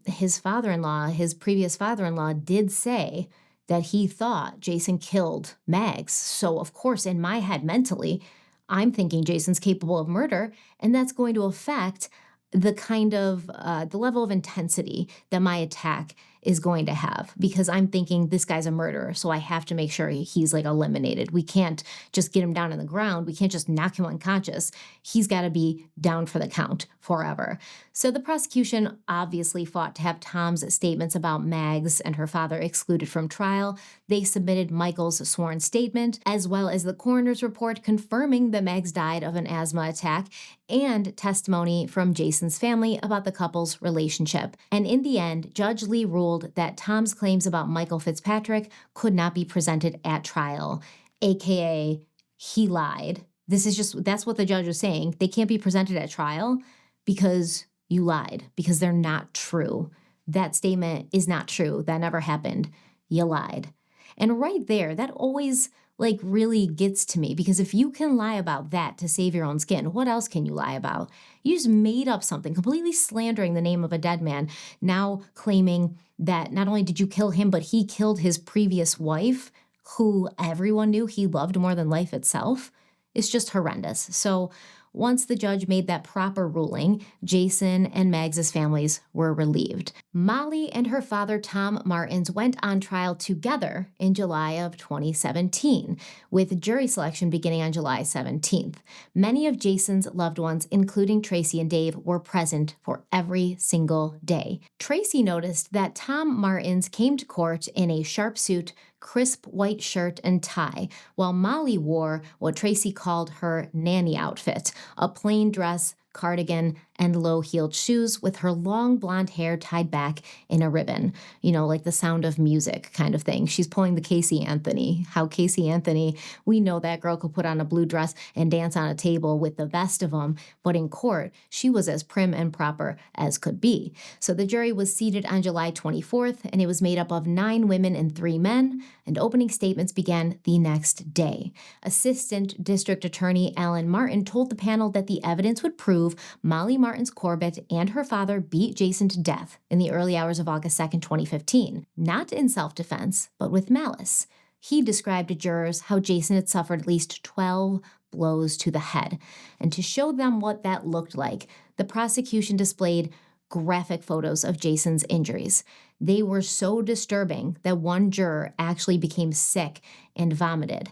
Speaker 1: his father-in-law, his previous father-in-law did say that he thought Jason killed Mags. So of course, in my head mentally, I'm thinking Jason's capable of murder, and that's going to affect the kind of, the level of intensity that my attack is going to have, because I'm thinking this guy's a murderer, so I have to make sure he's like eliminated. We can't just get him down on the ground. We can't just knock him unconscious. He's got to be down for the count forever. So the prosecution obviously fought to have Tom's statements about Mags and her father excluded from trial. They submitted Michael's sworn statement, as well as the coroner's report confirming that Mags died of an asthma attack, and testimony from Jason's family about the couple's relationship. And in the end, Judge Lee ruled that Tom's claims about Michael Fitzpatrick could not be presented at trial, aka he lied. That's what the judge was saying. They can't be presented at trial because you lied, because they're not true. That statement is not true. That never happened. You lied. And right there, that always really gets to me, because if you can lie about that to save your own skin, what else can you lie about? You just made up something, completely slandering the name of a dead man, now claiming that not only did you kill him, but he killed his previous wife, who everyone knew he loved more than life itself. It's just horrendous. So once the judge made that proper ruling, Jason and Mags's families were relieved. Molly and her father, Tom Martins, went on trial together in July of 2017, with jury selection beginning on July 17th. Many of Jason's loved ones, including Tracy and Dave, were present for every single day. Tracy noticed that Tom Martins came to court in a sharp suit, crisp white shirt and tie, while Molly wore what Tracy called her nanny outfit, a plain dress, cardigan, and low-heeled shoes with her long blonde hair tied back in a ribbon. Like The Sound of Music kind of thing. She's pulling the Casey Anthony. How Casey Anthony, we know that girl could put on a blue dress and dance on a table with the best of them, but in court, she was as prim and proper as could be. So the jury was seated on July 24th, and it was made up of 9 women and 3 men, and opening statements began the next day. Assistant District Attorney Alan Martin told the panel that the evidence would prove Molly Martin's Corbett and her father beat Jason to death in the early hours of August 2nd, 2015, not in self-defense, but with malice. He described to jurors how Jason had suffered at least 12 blows to the head. And to show them what that looked like, the prosecution displayed graphic photos of Jason's injuries. They were so disturbing that one juror actually became sick and vomited.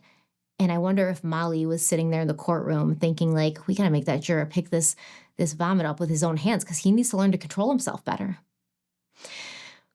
Speaker 1: And I wonder if Molly was sitting there in the courtroom thinking, we gotta make that juror pick this vomit up with his own hands, because he needs to learn to control himself better.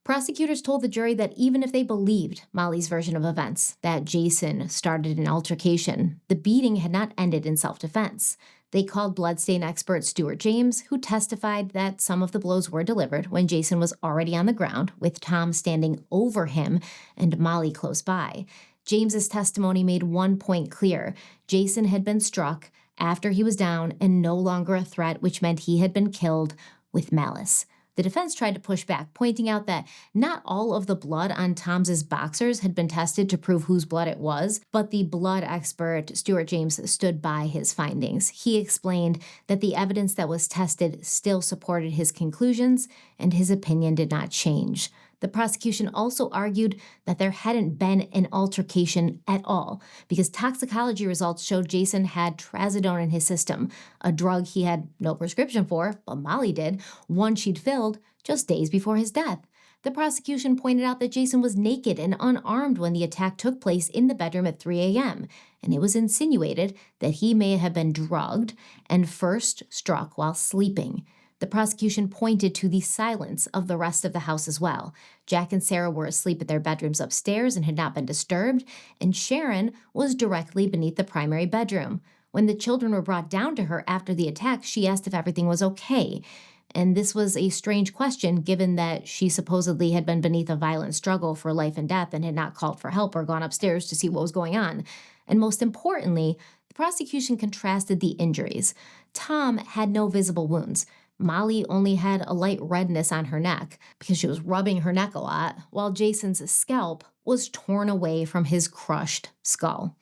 Speaker 1: Prosecutors told the jury that even if they believed Molly's version of events, that Jason started an altercation, the beating had not ended in self-defense. They called bloodstain expert Stuart James, who testified that some of the blows were delivered when Jason was already on the ground, with Tom standing over him and Molly close by. James's testimony made one point clear. Jason had been struck after he was down and no longer a threat, which meant he had been killed with malice. The defense tried to push back, pointing out that not all of the blood on Tom's boxers had been tested to prove whose blood it was, but the blood expert, Stuart James, stood by his findings. He explained that the evidence that was tested still supported his conclusions, and his opinion did not change. The prosecution also argued that there hadn't been an altercation at all, because toxicology results showed Jason had trazodone in his system, a drug he had no prescription for, but Molly did, one she'd filled just days before his death. The prosecution pointed out that Jason was naked and unarmed when the attack took place in the bedroom at 3 a.m., and it was insinuated that he may have been drugged and first struck while sleeping. The prosecution pointed to the silence of the rest of the house as well. Jack and Sarah were asleep at their bedrooms upstairs and had not been disturbed, and Sharon was directly beneath the primary bedroom. When the children were brought down to her after the attack, she asked if everything was okay. And this was a strange question given that she supposedly had been beneath a violent struggle for life and death and had not called for help or gone upstairs to see what was going on. And most importantly, the prosecution contrasted the injuries. Tom had no visible wounds. Molly only had a light redness on her neck because she was rubbing her neck a lot, while Jason's scalp was torn away from his crushed skull.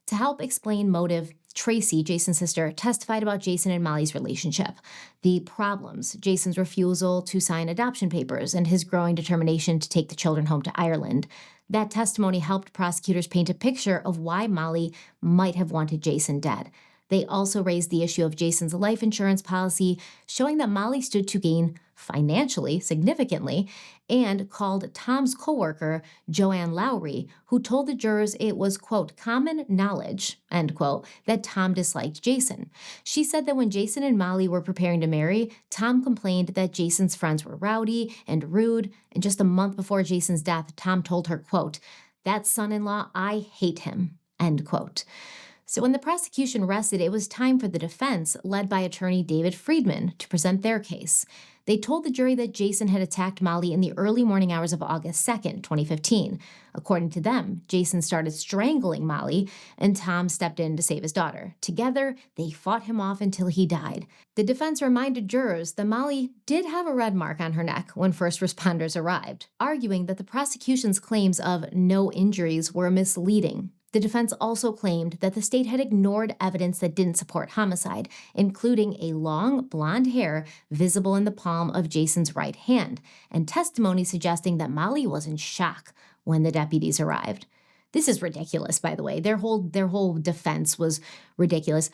Speaker 1: To help explain motive, Tracy, Jason's sister, testified about Jason and Molly's relationship, the problems, Jason's refusal to sign adoption papers, and his growing determination to take the children home to Ireland. That testimony helped prosecutors paint a picture of why Molly might have wanted Jason dead. They also raised the issue of Jason's life insurance policy, showing that Molly stood to gain financially, significantly, and called Tom's coworker, Joanne Lowry, who told the jurors it was, quote, common knowledge, end quote, that Tom disliked Jason. She said that when Jason and Molly were preparing to marry, Tom complained that Jason's friends were rowdy and rude, and just a month before Jason's death, Tom told her, quote, that son-in-law, I hate him, end quote. So when the prosecution rested, it was time for the defense, led by attorney David Friedman, to present their case. They told the jury that Jason had attacked Molly in the early morning hours of August 2nd, 2015. According to them, Jason started strangling Molly, and Tom stepped in to save his daughter. Together, they fought him off until he died. The defense reminded jurors that Molly did have a red mark on her neck when first responders arrived, arguing that the prosecution's claims of no injuries were misleading. The defense also claimed that the state had ignored evidence that didn't support homicide, including a long blonde hair visible in the palm of Jason's right hand, and testimony suggesting that Molly was in shock when the deputies arrived. This is ridiculous, by the way. Their whole defense was ridiculous.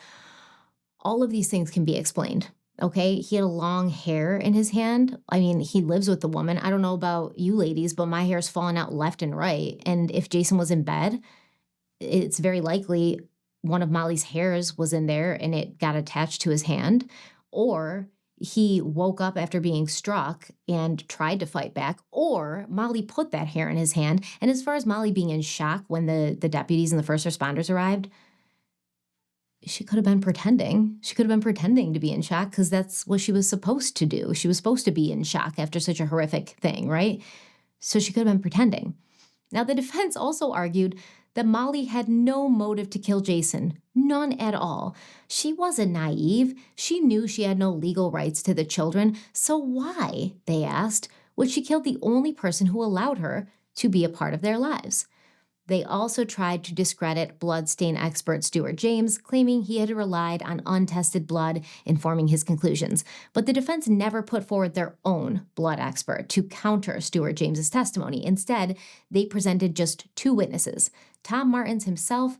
Speaker 1: All of these things can be explained. Okay, he had a long hair in his hand. I mean, he lives with the woman. I don't know about you ladies, but my hair's falling out left and right. And if Jason was in bed, it's very likely one of Molly's hairs was in there and it got attached to his hand, or he woke up after being struck and tried to fight back, or Molly put that hair in his hand. And as far as Molly being in shock when the deputies and the first responders arrived, she could have been pretending. She could have been pretending to be in shock because that's what she was supposed to do. She was supposed to be in shock after such a horrific thing, right? So she could have been pretending. Now, the defense also argued that Molly had no motive to kill Jason, none at all. She wasn't naive. She knew she had no legal rights to the children. So why, they asked, would she kill the only person who allowed her to be a part of their lives? They also tried to discredit bloodstain expert Stuart James, claiming he had relied on untested blood in forming his conclusions. But the defense never put forward their own blood expert to counter Stuart James's testimony. Instead, they presented just two witnesses, Tom Martins himself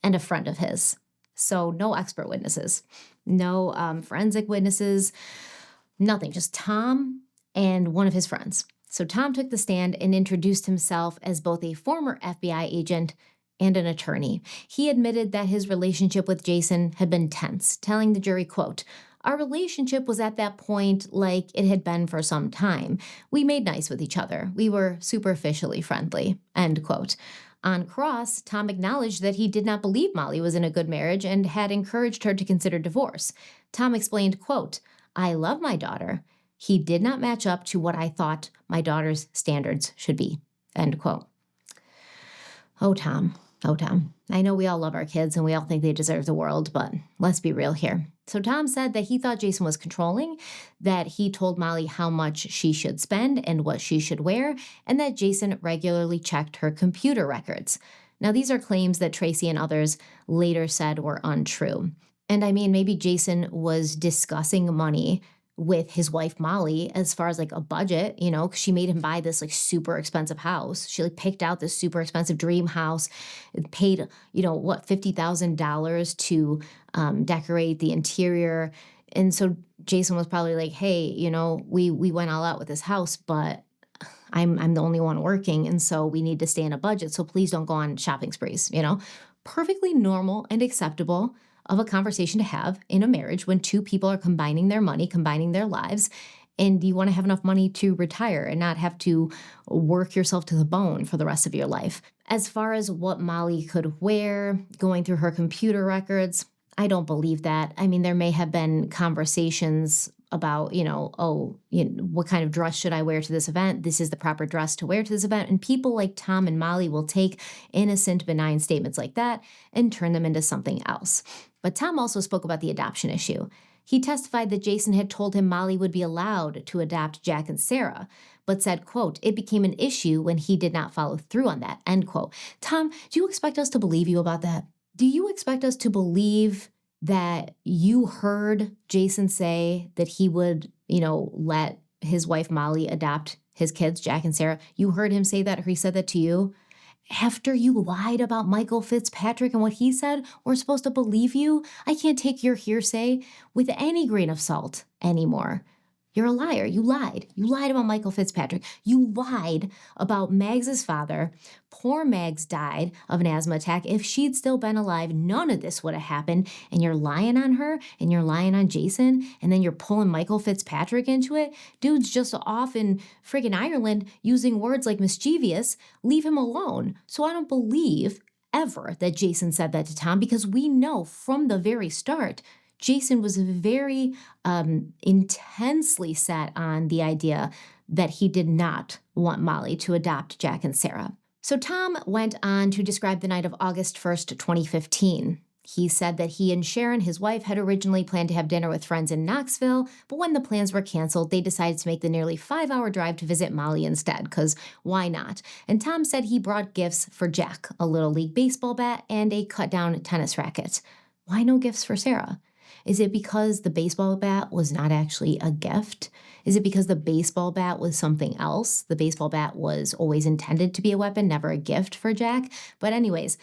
Speaker 1: and a friend of his. So no expert witnesses, no forensic witnesses, nothing, just Tom and one of his friends. So Tom took the stand and introduced himself as both a former FBI agent and an attorney. He admitted that his relationship with Jason had been tense, telling the jury, quote, our relationship was at that point like it had been for some time. We made nice with each other. We were superficially friendly, end quote. On cross, Tom acknowledged that he did not believe Molly was in a good marriage and had encouraged her to consider divorce. Tom explained, quote, I love my daughter. He did not match up to what I thought my daughter's standards should be, end quote. Oh, Tom. I know we all love our kids and we all think they deserve the world, but let's be real here. So Tom said that he thought Jason was controlling, that he told Molly how much she should spend and what she should wear, and that Jason regularly checked her computer records. Now, these are claims that Tracy and others later said were untrue. And I mean, maybe Jason was discussing money with his wife Molly as far as like a budget, you know, because she made him buy this like super expensive house. She like picked out this super expensive dream house, paid, $50,000 to decorate the interior. And so Jason was probably like, hey, we went all out with this house, but I'm the only one working. And so we need to stay in a budget. So please don't go on shopping sprees, Perfectly normal and acceptable. of a conversation to have in a marriage when two people are combining their money, combining their lives, and you want to have enough money to retire and not have to work yourself to the bone for the rest of your life. As far as what Molly could wear, going through her computer records, I don't believe that. I mean, there may have been conversations about, what kind of dress should I wear to this event? This is the proper dress to wear to this event. And people like Tom and Molly will take innocent, benign statements like that and turn them into something else. But Tom also spoke about the adoption issue. He testified that Jason had told him Molly would be allowed to adopt Jack and Sarah, but said, quote, it became an issue when he did not follow through on that, end quote. Tom, do you expect us to believe you about that? Do you expect us to believe that you heard Jason say that he would, let his wife Molly adopt his kids, Jack and Sarah? You heard him say that, or he said that to you? After you lied about Michael Fitzpatrick and what he said, we're supposed to believe you? I can't take your hearsay with any grain of salt anymore. You're a liar. You lied. You lied about Michael Fitzpatrick. You lied about Mags's father. Poor Mags died of an asthma attack. If she'd still been alive, none of this would have happened. And you're lying on her, and you're lying on Jason, and then you're pulling Michael Fitzpatrick into it. Dude's just off in friggin' Ireland using words like mischievous. Leave him alone. So I don't believe ever that Jason said that to Tom, because we know from the very start Jason was very intensely set on the idea that he did not want Molly to adopt Jack and Sarah. So Tom went on to describe the night of August 1st, 2015. He said that he and Sharon, his wife, had originally planned to have dinner with friends in Knoxville, but when the plans were canceled, they decided to make the nearly 5-hour drive to visit Molly instead, because why not? And Tom said he brought gifts for Jack, a Little League baseball bat and a cut-down tennis racket. Why no gifts for Sarah? Is it because the baseball bat was not actually a gift? Is it because the baseball bat was something else? The baseball bat was always intended to be a weapon, never a gift for Jack. But anyways,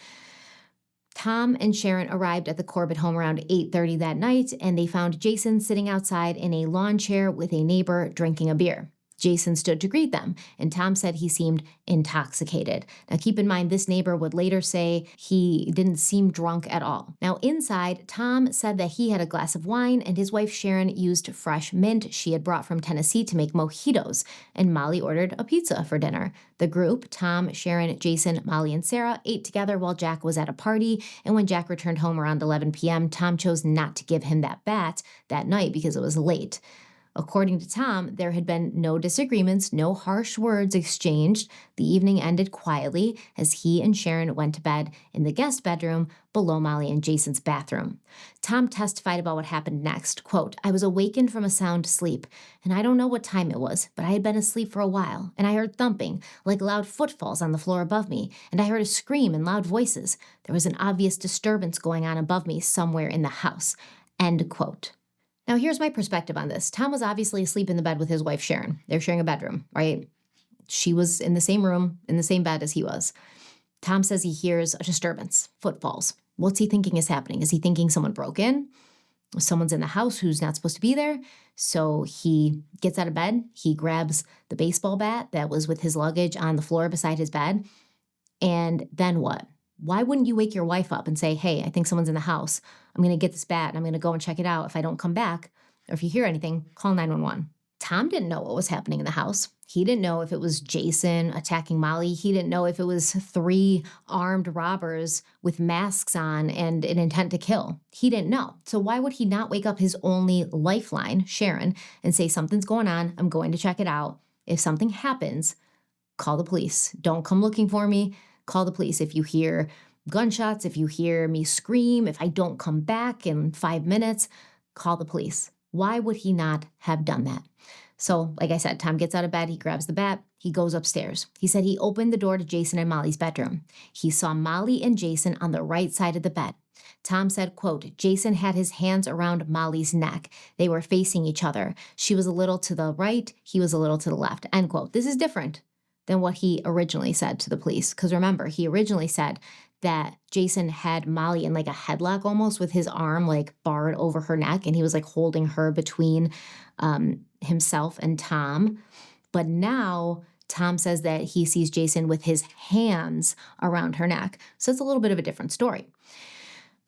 Speaker 1: Tom and Sharon arrived at the Corbett home around 8:30 that night, and they found Jason sitting outside in a lawn chair with a neighbor drinking a beer. Jason stood to greet them, and Tom said he seemed intoxicated. Now, keep in mind, this neighbor would later say he didn't seem drunk at all. Now, inside, Tom said that he had a glass of wine, and his wife Sharon used fresh mint she had brought from Tennessee to make mojitos, and Molly ordered a pizza for dinner. The group, Tom, Sharon, Jason, Molly, and Sarah, ate together while Jack was at a party, and when Jack returned home around 11 p.m., Tom chose not to give him that bat that night because it was late. According to Tom, there had been no disagreements, no harsh words exchanged. The evening ended quietly as he and Sharon went to bed in the guest bedroom below Molly and Jason's bathroom. Tom testified about what happened next. Quote, I was awakened from a sound sleep, and I don't know what time it was, but I had been asleep for a while, and I heard thumping, like loud footfalls on the floor above me, and I heard a scream and loud voices. There was an obvious disturbance going on above me somewhere in the house. End quote. Now, here's my perspective on this. Tom was obviously asleep in the bed with his wife, Sharon. They're sharing a bedroom, right? She was in the same room, in the same bed as he was. Tom says he hears a disturbance, footfalls. What's he thinking is happening? Is he thinking someone broke in? Someone's in the house who's not supposed to be there? So he gets out of bed. He grabs the baseball bat that was with his luggage on the floor beside his bed. And then what? Why wouldn't you wake your wife up and say, hey, I think someone's in the house. I'm going to get this bat and I'm going to go and check it out. If I don't come back, or if you hear anything, call 911. Tom didn't know what was happening in the house. He didn't know if it was Jason attacking Molly. He didn't know if it was 3 armed robbers with masks on and an intent to kill. He didn't know. So why would he not wake up his only lifeline, Sharon, and say, something's going on. I'm going to check it out. If something happens, call the police. Don't come looking for me. Call the police. If you hear gunshots, if you hear me scream, if I don't come back in 5 minutes, call the police. Why would he not have done that? So, like I said, Tom gets out of bed, he grabs the bat, he goes upstairs. He said he opened the door to Jason and Molly's bedroom. He saw Molly and Jason on the right side of the bed. Tom said, quote, Jason had his hands around Molly's neck. They were facing each other. She was a little to the right, he was a little to the left, end quote. This is different than what he originally said to the police. Because remember, he originally said that Jason had Molly in like a headlock almost with his arm like barred over her neck. And he was like holding her between himself and Tom. But now Tom says that he sees Jason with his hands around her neck. So it's a little bit of a different story.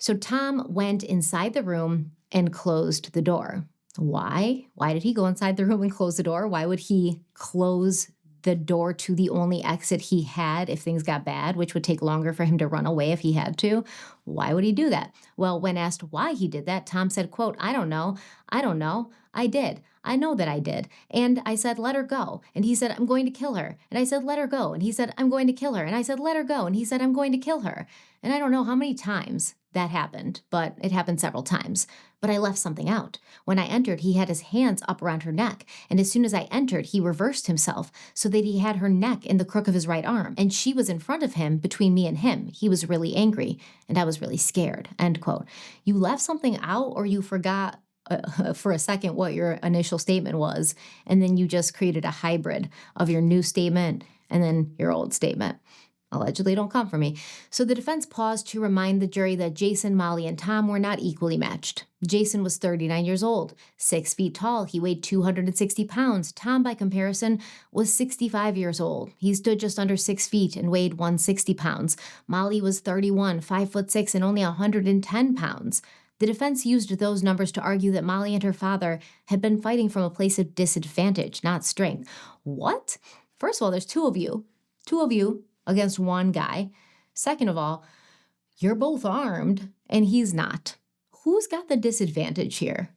Speaker 1: So Tom went inside the room and closed the door. Why? Why did he go inside the room and close the door? Why would he close the door to the only exit he had if things got bad, which would take longer for him to run away if he had to? Why would he do that? Well, when asked why he did that, Tom said, quote, I don't know. I did. I know that I did. And I said, let her go. And he said, I'm going to kill her. And I said, let her go. And he said, I'm going to kill her. And I said, let her go. And he said, I'm going to kill her. And I don't know how many times that happened, but it happened several times. But I left something out. When I entered, he had his hands up around her neck. And as soon as I entered, he reversed himself so that he had her neck in the crook of his right arm. And she was in front of him, between me and him. He was really angry, and I was really scared, end quote. You left something out, or you forgot for a second what your initial statement was, and then you just created a hybrid of your new statement and then your old statement. Allegedly, don't come for me. So the defense paused to remind the jury that Jason, Molly, and Tom were not equally matched. Jason was 39 years old, 6 feet tall. He weighed 260 pounds. Tom, by comparison, was 65 years old. He stood just under 6 feet and weighed 160 pounds. Molly was 31, 5'6", and only 110 pounds. The defense used those numbers to argue that Molly and her father had been fighting from a place of disadvantage, not strength. What? First of all, there's two of you against one guy. Second of all, you're both armed and he's not. Who's got the disadvantage here?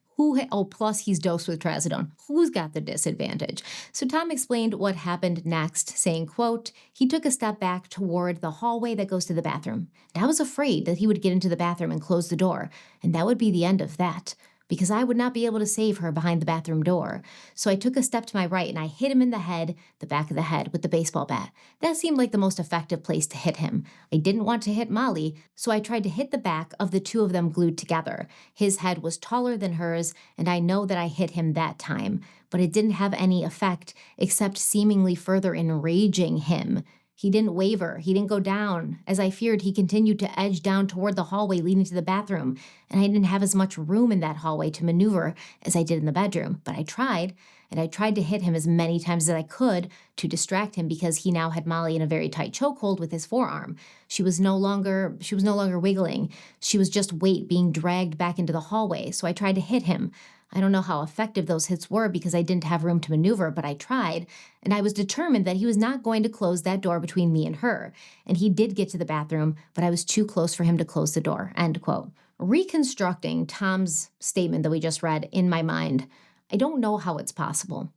Speaker 1: Plus he's dosed with trazodone. Who's got the disadvantage? So Tom explained what happened next, saying, quote, he took a step back toward the hallway that goes to the bathroom. And I was afraid that he would get into the bathroom and close the door, and that would be the end of that, because I would not be able to save her behind the bathroom door. So I took a step to my right and I hit him in the head, the back of the head, with the baseball bat. That seemed like the most effective place to hit him. I didn't want to hit Molly, so I tried to hit the back of the two of them glued together. His head was taller than hers, and I know that I hit him that time, but it didn't have any effect except seemingly further enraging him. He didn't waver. He didn't go down. As I feared, he continued to edge down toward the hallway leading to the bathroom, and I didn't have as much room in that hallway to maneuver as I did in the bedroom. But I tried, and I tried to hit him as many times as I could to distract him, because he now had Molly in a very tight chokehold with his forearm. She was no longer wiggling. She was just weight being dragged back into the hallway. So I tried to hit him. I don't know how effective those hits were because I didn't have room to maneuver, but I tried, and I was determined that he was not going to close that door between me and her. And he did get to the bathroom, but I was too close for him to close the door, end quote. Reconstructing Tom's statement that we just read in my mind, I don't know how it's possible.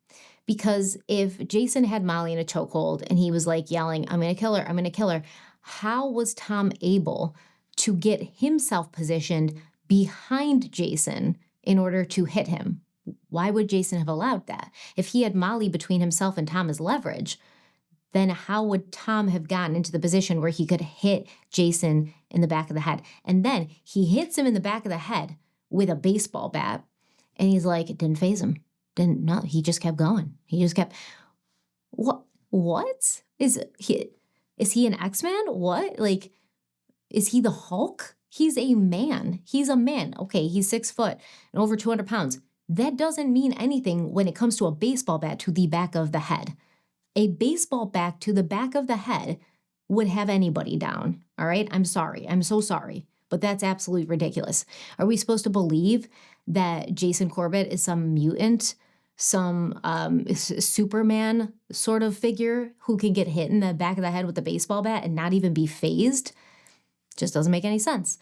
Speaker 1: Because if Jason had Molly in a chokehold and he was like yelling, I'm going to kill her, how was Tom able to get himself positioned behind Jason in order to hit him? Why would Jason have allowed that? If he had Molly between himself and Tom as leverage, then how would Tom have gotten into the position where he could hit Jason in the back of the head? And then he hits him in the back of the head with a baseball bat, and he's like, it didn't faze him. He just kept going. What? Is he an X-Man? What? Like, is he the Hulk? He's a man. Okay, he's 6 foot and over 200 pounds. That doesn't mean anything when it comes to a baseball bat to the back of the head. A baseball bat to the back of the head would have anybody down, all right? I'm sorry. I'm so sorry. But that's absolutely ridiculous. Are we supposed to believe that Jason Corbett is some mutant, some Superman sort of figure who can get hit in the back of the head with a baseball bat and not even be fazed? Just doesn't make any sense.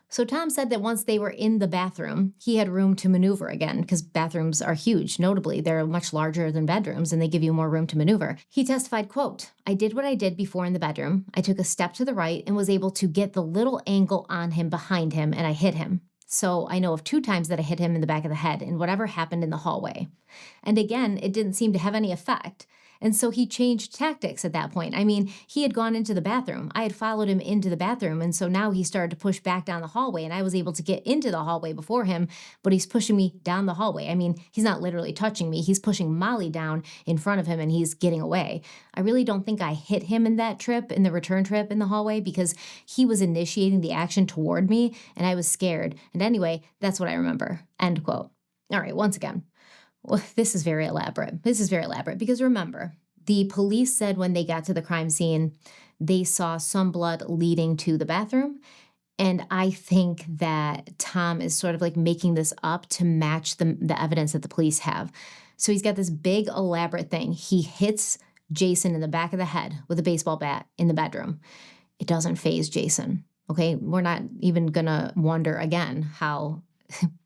Speaker 1: So Tom said that once they were in the bathroom, he had room to maneuver again, because bathrooms are huge. Notably, they're much larger than bedrooms, and they give you more room to maneuver. He testified, quote, I did what I did before in the bedroom. I took a step to the right and was able to get the little angle on him behind him, and I hit him. So I know of 2 times that I hit him in the back of the head in whatever happened in the hallway. And again, it didn't seem to have any effect. And so he changed tactics at that point. I mean, he had gone into the bathroom. I had followed him into the bathroom. And so now he started to push back down the hallway, and I was able to get into the hallway before him, but he's pushing me down the hallway. I mean, he's not literally touching me. He's pushing Molly down in front of him, and he's getting away. I really don't think I hit him in the return trip in the hallway, because he was initiating the action toward me, and I was scared. And anyway, that's what I remember, end quote. All right, once again. Well, this is very elaborate. Because remember, the police said when they got to the crime scene, they saw some blood leading to the bathroom, And I think that Tom is sort of like making this up to match the evidence that the police have. So he's got this big elaborate thing. He hits Jason in the back of the head with a baseball bat in the bedroom. It doesn't faze Jason. Okay, we're not even gonna wonder again how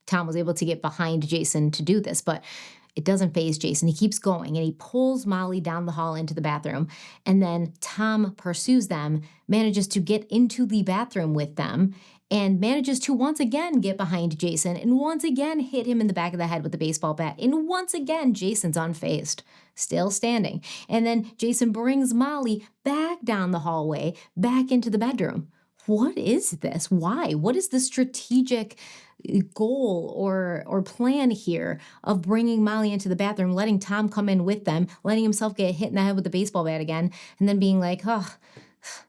Speaker 1: Tom was able to get behind Jason to do this, but it doesn't faze Jason. He keeps going and he pulls Molly down the hall into the bathroom. And then Tom pursues them, manages to get into the bathroom with them, and manages to once again get behind Jason and once again hit him in the back of the head with the baseball bat. And once again, Jason's unfazed, still standing. And then Jason brings Molly back down the hallway, back into the bedroom. What is this? Why? What is the strategic goal or plan here of bringing Molly into the bathroom, letting Tom come in with them, letting himself get hit in the head with the baseball bat again, and then being like, oh,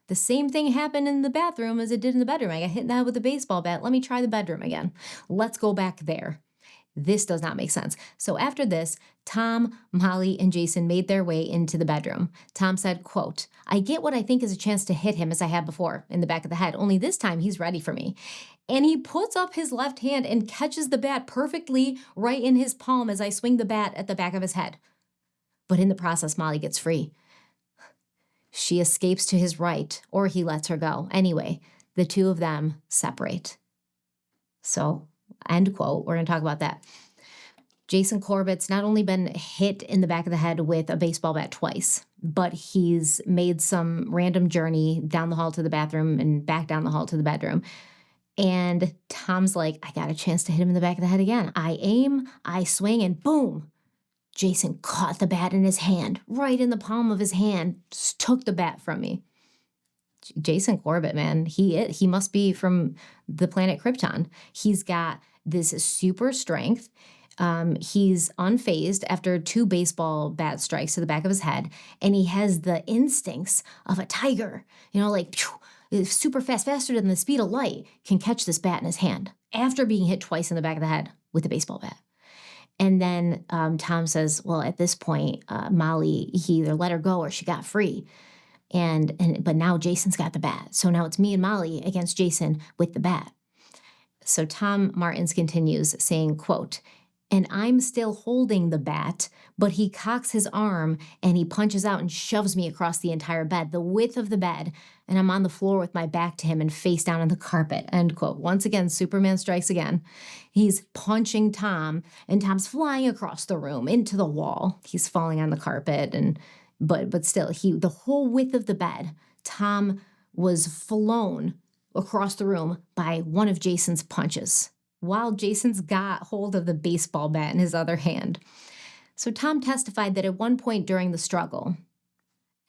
Speaker 1: the same thing happened in the bathroom as it did in the bedroom. I got hit in the head with a baseball bat. Let me try the bedroom again. Let's go back there. This does not make sense. So after this, Tom, Molly, and Jason made their way into the bedroom. Tom said, quote, I get what I think is a chance to hit him as I had before in the back of the head, only this time he's ready for me. And he puts up his left hand and catches the bat perfectly right in his palm as I swing the bat at the back of his head. But in the process, Molly gets free. She escapes to his right, or he lets her go. Anyway, the two of them separate. So, end quote. We're going to talk about that. Jason Corbett's not only been hit in the back of the head with a baseball bat twice, but he's made some random journey down the hall to the bathroom and back down the hall to the bedroom. And Tom's like, I got a chance to hit him in the back of the head again. I aim, I swing, and boom. Jason caught the bat in his hand, right in the palm of his hand, just took the bat from me. Jason Corbett, man, he must be from the planet Krypton. He's got this super strength. He's unfazed after 2 baseball bat strikes to the back of his head, and he has the instincts of a tiger, like super fast, faster than the speed of light, can catch this bat in his hand after being hit twice in the back of the head with a baseball bat. And then Tom says, well, at this point, Molly, he either let her go or she got free. But now Jason's got the bat. So now it's me and Molly against Jason with the bat. So Tom Martins continues saying, quote, and I'm still holding the bat, but he cocks his arm and he punches out and shoves me across the entire bed, the width of the bed, and I'm on the floor with my back to him and face down on the carpet, end quote. Once again, Superman strikes again. He's punching Tom, and Tom's flying across the room into the wall. He's falling on the carpet, but still, the whole width of the bed, Tom was flown across the room by one of Jason's punches, while Jason's got hold of the baseball bat in his other hand. So Tom testified that at one point during the struggle,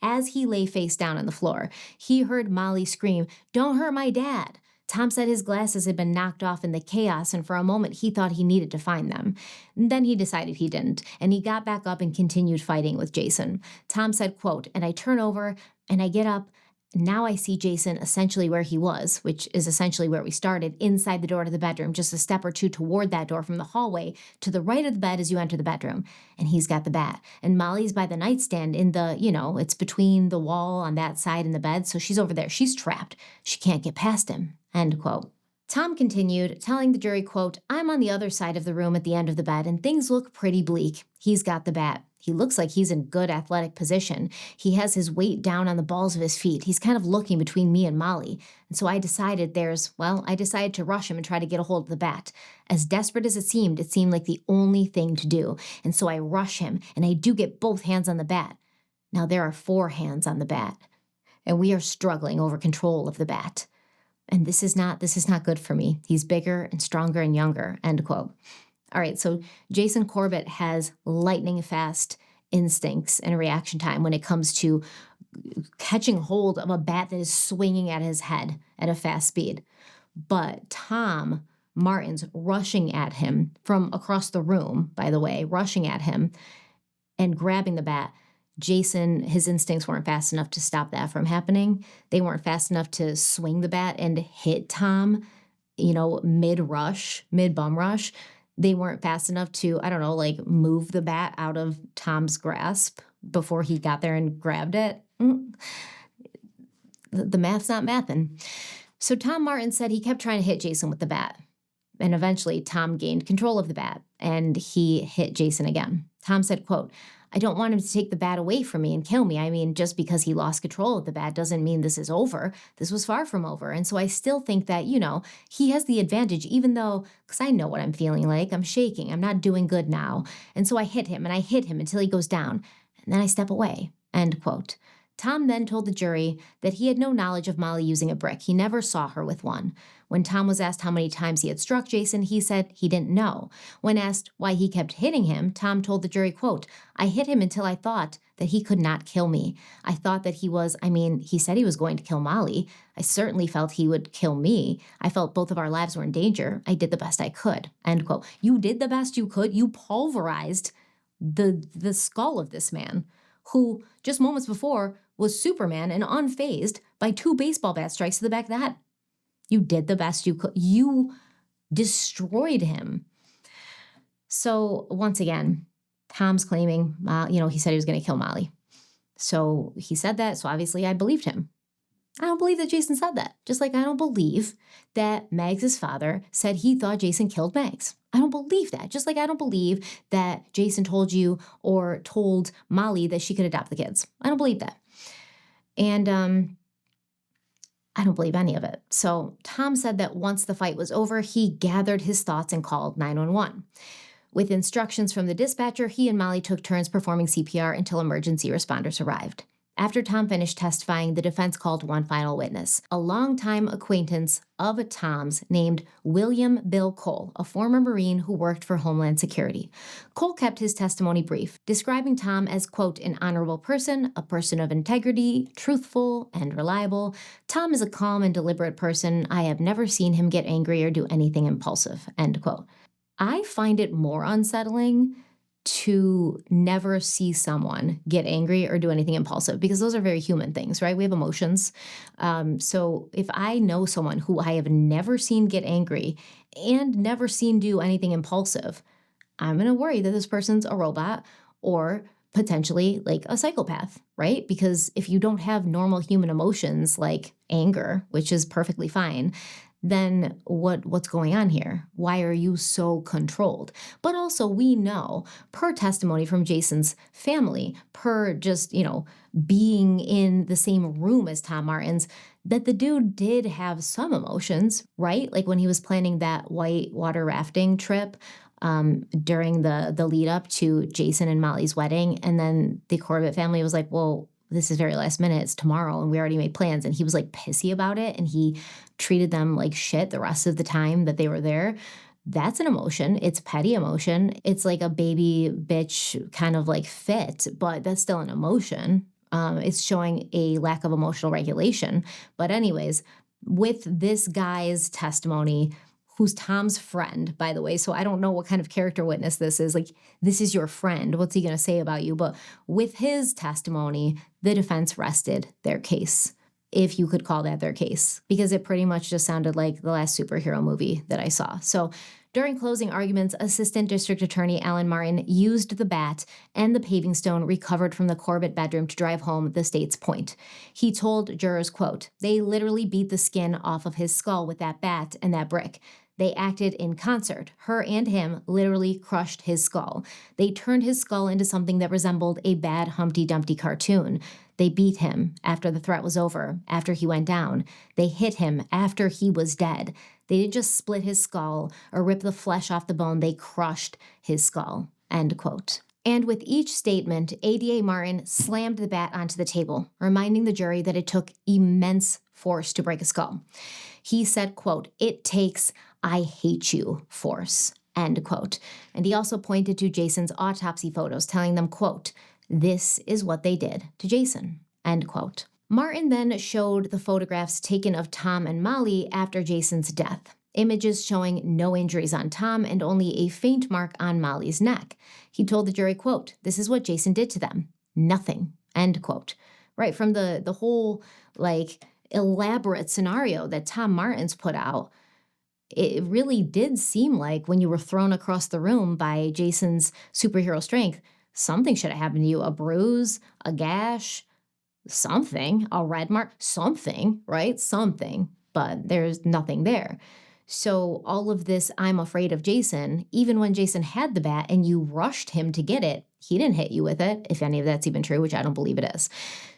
Speaker 1: as he lay face down on the floor, he heard Molly scream, "Don't hurt my dad." Tom said his glasses had been knocked off in the chaos, and for a moment he thought he needed to find them. And then he decided he didn't, and he got back up and continued fighting with Jason. Tom said, quote, and I turn over and I get up. Now I see Jason essentially where he was, which is essentially where we started, inside the door to the bedroom, just a step or two toward that door from the hallway to the right of the bed as you enter the bedroom. And he's got the bat. And Molly's by the nightstand in the, it's between the wall on that side and the bed. So she's over there. She's trapped. She can't get past him, end quote. Tom continued, telling the jury, quote, I'm on the other side of the room at the end of the bed, and things look pretty bleak. He's got the bat. He looks like he's in good athletic position. He has his weight down on the balls of his feet. He's kind of looking between me and Molly. And so I decided to rush him and try to get a hold of the bat. As desperate as it seemed like the only thing to do. And so I rush him, and I do get both hands on the bat. Now there are 4 hands on the bat, and we are struggling over control of the bat. And this is not good for me. He's bigger and stronger and younger, end quote. All right, so Jason Corbett has lightning fast instincts and reaction time when it comes to catching hold of a bat that is swinging at his head at a fast speed. But Tom Martins rushing at him from across the room, by the way, rushing at him and grabbing the bat, Jason, his instincts weren't fast enough to stop that from happening. They weren't fast enough to swing the bat and hit Tom, mid-bum rush. They weren't fast enough to, move the bat out of Tom's grasp before he got there and grabbed it. The math's not mathin'. So Tom Martin said he kept trying to hit Jason with the bat. And eventually Tom gained control of the bat and he hit Jason again. Tom said, quote, I don't want him to take the bat away from me and kill me. I mean, just because he lost control of the bat doesn't mean this is over. This was far from over. And so I still think that, he has the advantage, even though, because I know what I'm feeling like. I'm shaking. I'm not doing good now. And so I hit him and I hit him until he goes down. And then I step away. End quote. Tom then told the jury that he had no knowledge of Molly using a brick. He never saw her with one. When Tom was asked how many times he had struck Jason, he said he didn't know. When asked why he kept hitting him, Tom told the jury, quote, I hit him until I thought that he could not kill me. I thought that he said he was going to kill Molly. I certainly felt he would kill me. I felt both of our lives were in danger. I did the best I could. End quote. You did the best you could. You pulverized the skull of this man, who just moments before was Superman and unfazed by 2 baseball bat strikes to the back of the head. You did the best you could. You destroyed him. So once again, Tom's claiming, he said he was going to kill Molly. So he said that, so obviously I believed him. I don't believe that Jason said that. Just like I don't believe that Mags' father said he thought Jason killed Mags. I don't believe that. Just like I don't believe that Jason told you or told Molly that she could adopt the kids. I don't believe that. And I don't believe any of it. So Tom said that once the fight was over, he gathered his thoughts and called 911. With instructions from the dispatcher, he and Molly took turns performing CPR until emergency responders arrived. After Tom finished testifying, the defense called one final witness, a longtime acquaintance of Tom's named William Bill Cole, a former Marine who worked for Homeland Security. Cole kept his testimony brief, describing Tom as, quote, an honorable person, a person of integrity, truthful, and reliable. Tom is a calm and deliberate person. I have never seen him get angry or do anything impulsive, end quote. I find it more unsettling to never see someone get angry or do anything impulsive, because those are very human things, right? We have emotions. So if I know someone who I have never seen get angry and never seen do anything impulsive, I'm going to worry that this person's a robot or potentially like a psychopath, right? Because if you don't have normal human emotions like anger, which is perfectly fine, then what's going on here? Why are you so controlled? But also we know, per testimony from Jason's family, per just, being in the same room as Tom Martin's, that the dude did have some emotions, right? Like when he was planning that whitewater rafting trip during the lead up to Jason and Molly's wedding. And then the Corbett family was like, well, this is very last minute, it's tomorrow, and we already made plans. And he was like pissy about it, and he treated them like shit the rest of the time that they were there. That's an emotion. It's petty emotion. It's like a baby bitch kind of like fit, but that's still an emotion. It's showing a lack of emotional regulation. But anyways, with this guy's testimony, who's Tom's friend, by the way. So I don't know what kind of character witness this is. Like, this is your friend. What's he going to say about you? But with his testimony, the defense rested their case, if you could call that their case, because it pretty much just sounded like the last superhero movie that I saw. So during closing arguments, Assistant District Attorney Alan Martin used the bat and the paving stone recovered from the Corbett bedroom to drive home the state's point. He told jurors, quote, they literally beat the skin off of his skull with that bat and that brick. They acted in concert. Her and him literally crushed his skull. They turned his skull into something that resembled a bad Humpty Dumpty cartoon. They beat him after the threat was over, after he went down. They hit him after he was dead. They didn't just split his skull or rip the flesh off the bone. They crushed his skull, end quote. And with each statement, ADA Martin slammed the bat onto the table, reminding the jury that it took immense force to break a skull. He said, quote, it takes I hate you force, end quote. And he also pointed to Jason's autopsy photos, telling them, quote, this is what they did to Jason, end quote. Martin then showed the photographs taken of Tom and Molly after Jason's death. Images showing no injuries on Tom and only a faint mark on Molly's neck. He told the jury, quote, this is what Jason did to them. Nothing, end quote. Right from the whole, elaborate scenario that Tom Martin's put out, it really did seem like when you were thrown across the room by Jason's superhero strength, something should have happened to you. A bruise, a gash, something, a red mark, something, right? Something. but there's nothing there. So all of this, I'm afraid of Jason, even when Jason had the bat and you rushed him to get it, he didn't hit you with it, if any of that's even true, which I don't believe it is.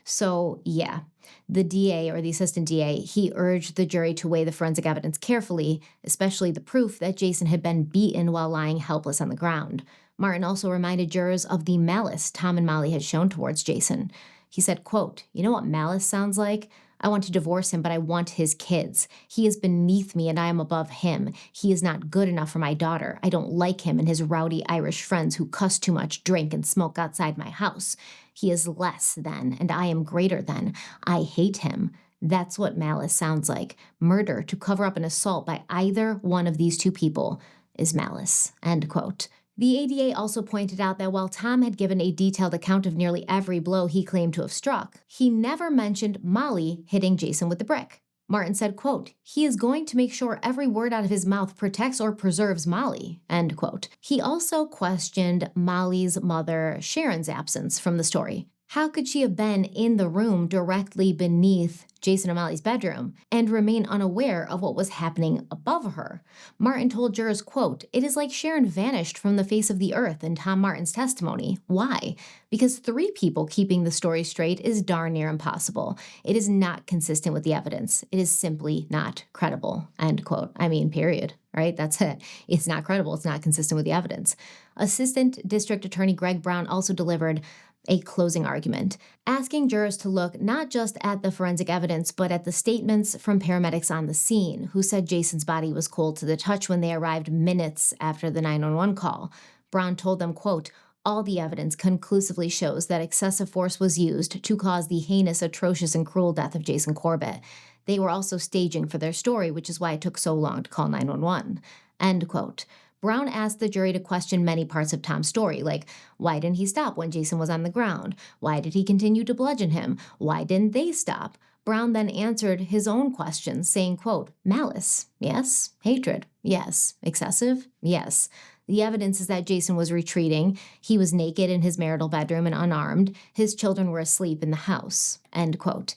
Speaker 1: So yeah, the DA, or the assistant DA, he urged the jury to weigh the forensic evidence carefully, especially the proof that Jason had been beaten while lying helpless on the ground. Martin also reminded jurors of the malice Tom and Molly had shown towards Jason. He said, quote, "You know what malice sounds like? I want to divorce him, but I want his kids. He is beneath me and I am above him. He is not good enough for my daughter. I don't like him and his rowdy Irish friends who cuss too much, drink, and smoke outside my house. He is less than, and I am greater than. I hate him." That's what malice sounds like. Murder to cover up an assault by either one of these two people is malice. End quote. The ADA also pointed out that while Tom had given a detailed account of nearly every blow he claimed to have struck, he never mentioned Molly hitting Jason with the brick. Martin said, quote, "He is going to make sure every word out of his mouth protects or preserves Molly," end quote. He also questioned Molly's mother, Sharon's, absence from the story. How could she have been in the room directly beneath Jason and Molly's bedroom and remain unaware of what was happening above her? Martin told jurors, quote, "It is like Sharon vanished from the face of the earth in Tom Martin's testimony. Why? Because 3 people keeping the story straight is darn near impossible. It is not consistent with the evidence. It is simply not credible," end quote. I mean, period. Right? That's it. It's not credible. It's not consistent with the evidence. Assistant District Attorney Greg Brown also delivered a closing argument, asking jurors to look not just at the forensic evidence, but at the statements from paramedics on the scene, who said Jason's body was cold to the touch when they arrived minutes after the 911 call. Brown told them, quote, "All the evidence conclusively shows that excessive force was used to cause the heinous, atrocious, and cruel death of Jason Corbett. They were also staging for their story, which is why it took so long to call 911, end quote. Brown asked the jury to question many parts of Tom's story, like why didn't he stop when Jason was on the ground? Why did he continue to bludgeon him? Why didn't they stop? Brown then answered his own questions, saying, quote, "Malice, yes. Hatred, yes. Excessive, yes. The evidence is that Jason was retreating. He was naked in his marital bedroom and unarmed. His children were asleep in the house," end quote.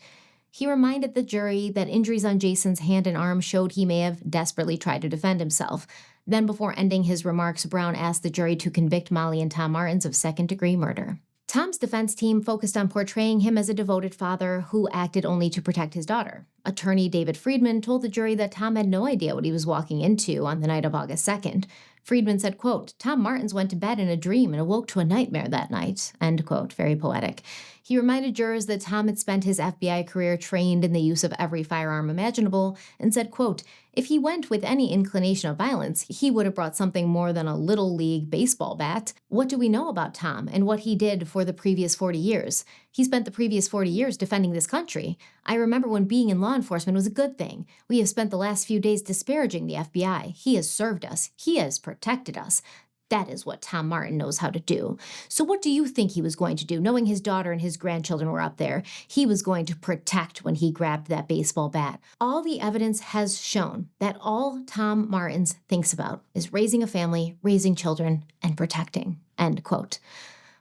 Speaker 1: He reminded the jury that injuries on Jason's hand and arm showed he may have desperately tried to defend himself. Then, before ending his remarks, Brown asked the jury to convict Molly and Tom Martins of second-degree murder. Tom's defense team focused on portraying him as a devoted father who acted only to protect his daughter. Attorney David Friedman told the jury that Tom had no idea what he was walking into on the night of August 2nd. Friedman said, quote, "Tom Martins went to bed in a dream and awoke to a nightmare that night," end quote. Very poetic. He reminded jurors that Tom had spent his FBI career trained in the use of every firearm imaginable and said, quote, "If he went with any inclination of violence, he would have brought something more than a little league baseball bat. What do we know about Tom and what he did for the previous 40 years? He spent the previous 40 years defending this country. I remember when being in law enforcement was a good thing. We have spent the last few days disparaging the FBI. He has served us. He has protected us. That is what Tom Martin knows how to do. So what do you think he was going to do? Knowing his daughter and his grandchildren were up there, he was going to protect when he grabbed that baseball bat. All the evidence has shown that all Tom Martins thinks about is raising a family, raising children, and protecting," end quote.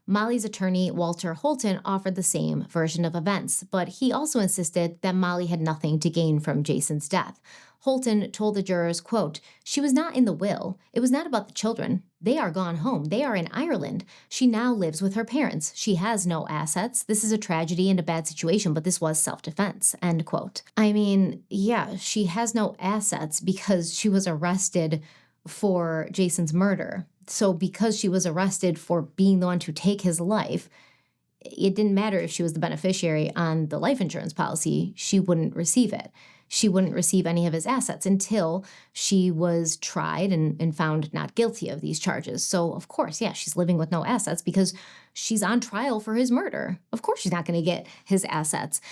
Speaker 1: Molly's attorney, Walter Holton, offered the same version of events, but he also insisted that Molly had nothing to gain from Jason's death. Holton told the jurors, quote, "She was not in the will. It was not about the children. They are gone home. They are in Ireland. She now lives with her parents. She has no assets. This is a tragedy and a bad situation, but this was self-defense," end quote. I mean, yeah, she has no assets because she was arrested for Jason's murder. So because she was arrested for being the one to take his life, it didn't matter if she was the beneficiary on the life insurance policy, she wouldn't receive it. She wouldn't receive any of his assets until she was tried and found not guilty of these charges. So, of course, yeah, she's living with no assets because she's on trial for his murder. Of course she's not going to get his assets.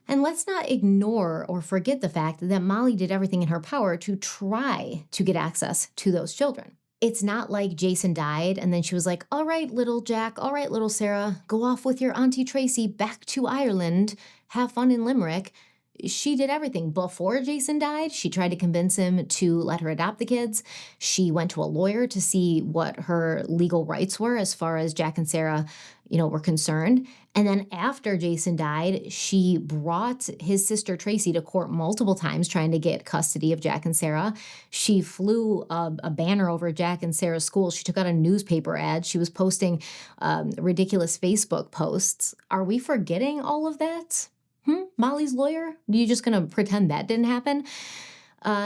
Speaker 1: And let's not ignore or forget the fact that Molly did everything in her power to try to get access to those children. It's not like Jason died and then she was like, "All right, little Jack, all right, little Sarah, go off with your Auntie Tracy back to Ireland, have fun in Limerick." She did everything. Before Jason died, she tried to convince him to let her adopt the kids. She went to a lawyer to see what her legal rights were as far as Jack and Sarah, were concerned. And then after Jason died, she brought his sister Tracy to court multiple times trying to get custody of Jack and Sarah. She flew a banner over Jack and Sarah's school. She took out a newspaper ad. She was posting ridiculous Facebook posts. Are we forgetting all of that? Molly's lawyer? Are you just going to pretend that didn't happen?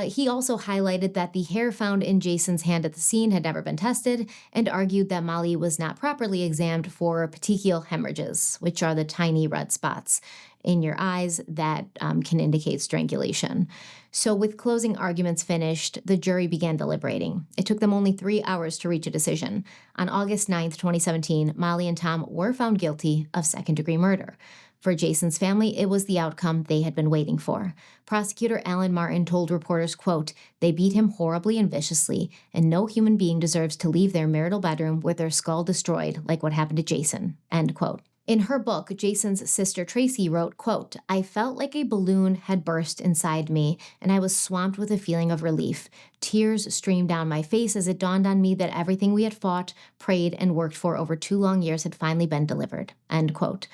Speaker 1: He also highlighted that the hair found in Jason's hand at the scene had never been tested and argued that Molly was not properly examined for petechial hemorrhages, which are the tiny red spots in your eyes that can indicate strangulation. So with closing arguments finished, the jury began deliberating. It took them only 3 hours to reach a decision. On August 9th, 2017, Molly and Tom were found guilty of second-degree murder. For Jason's family, it was the outcome they had been waiting for. Prosecutor Alan Martin told reporters, quote, "They beat him horribly and viciously, and no human being deserves to leave their marital bedroom with their skull destroyed like what happened to Jason," end quote. In her book, Jason's sister Tracy wrote, quote, "I felt like a balloon had burst inside me, and I was swamped with a feeling of relief. Tears streamed down my face as it dawned on me that everything we had fought, prayed, and worked for over 2 long years had finally been delivered," end quote.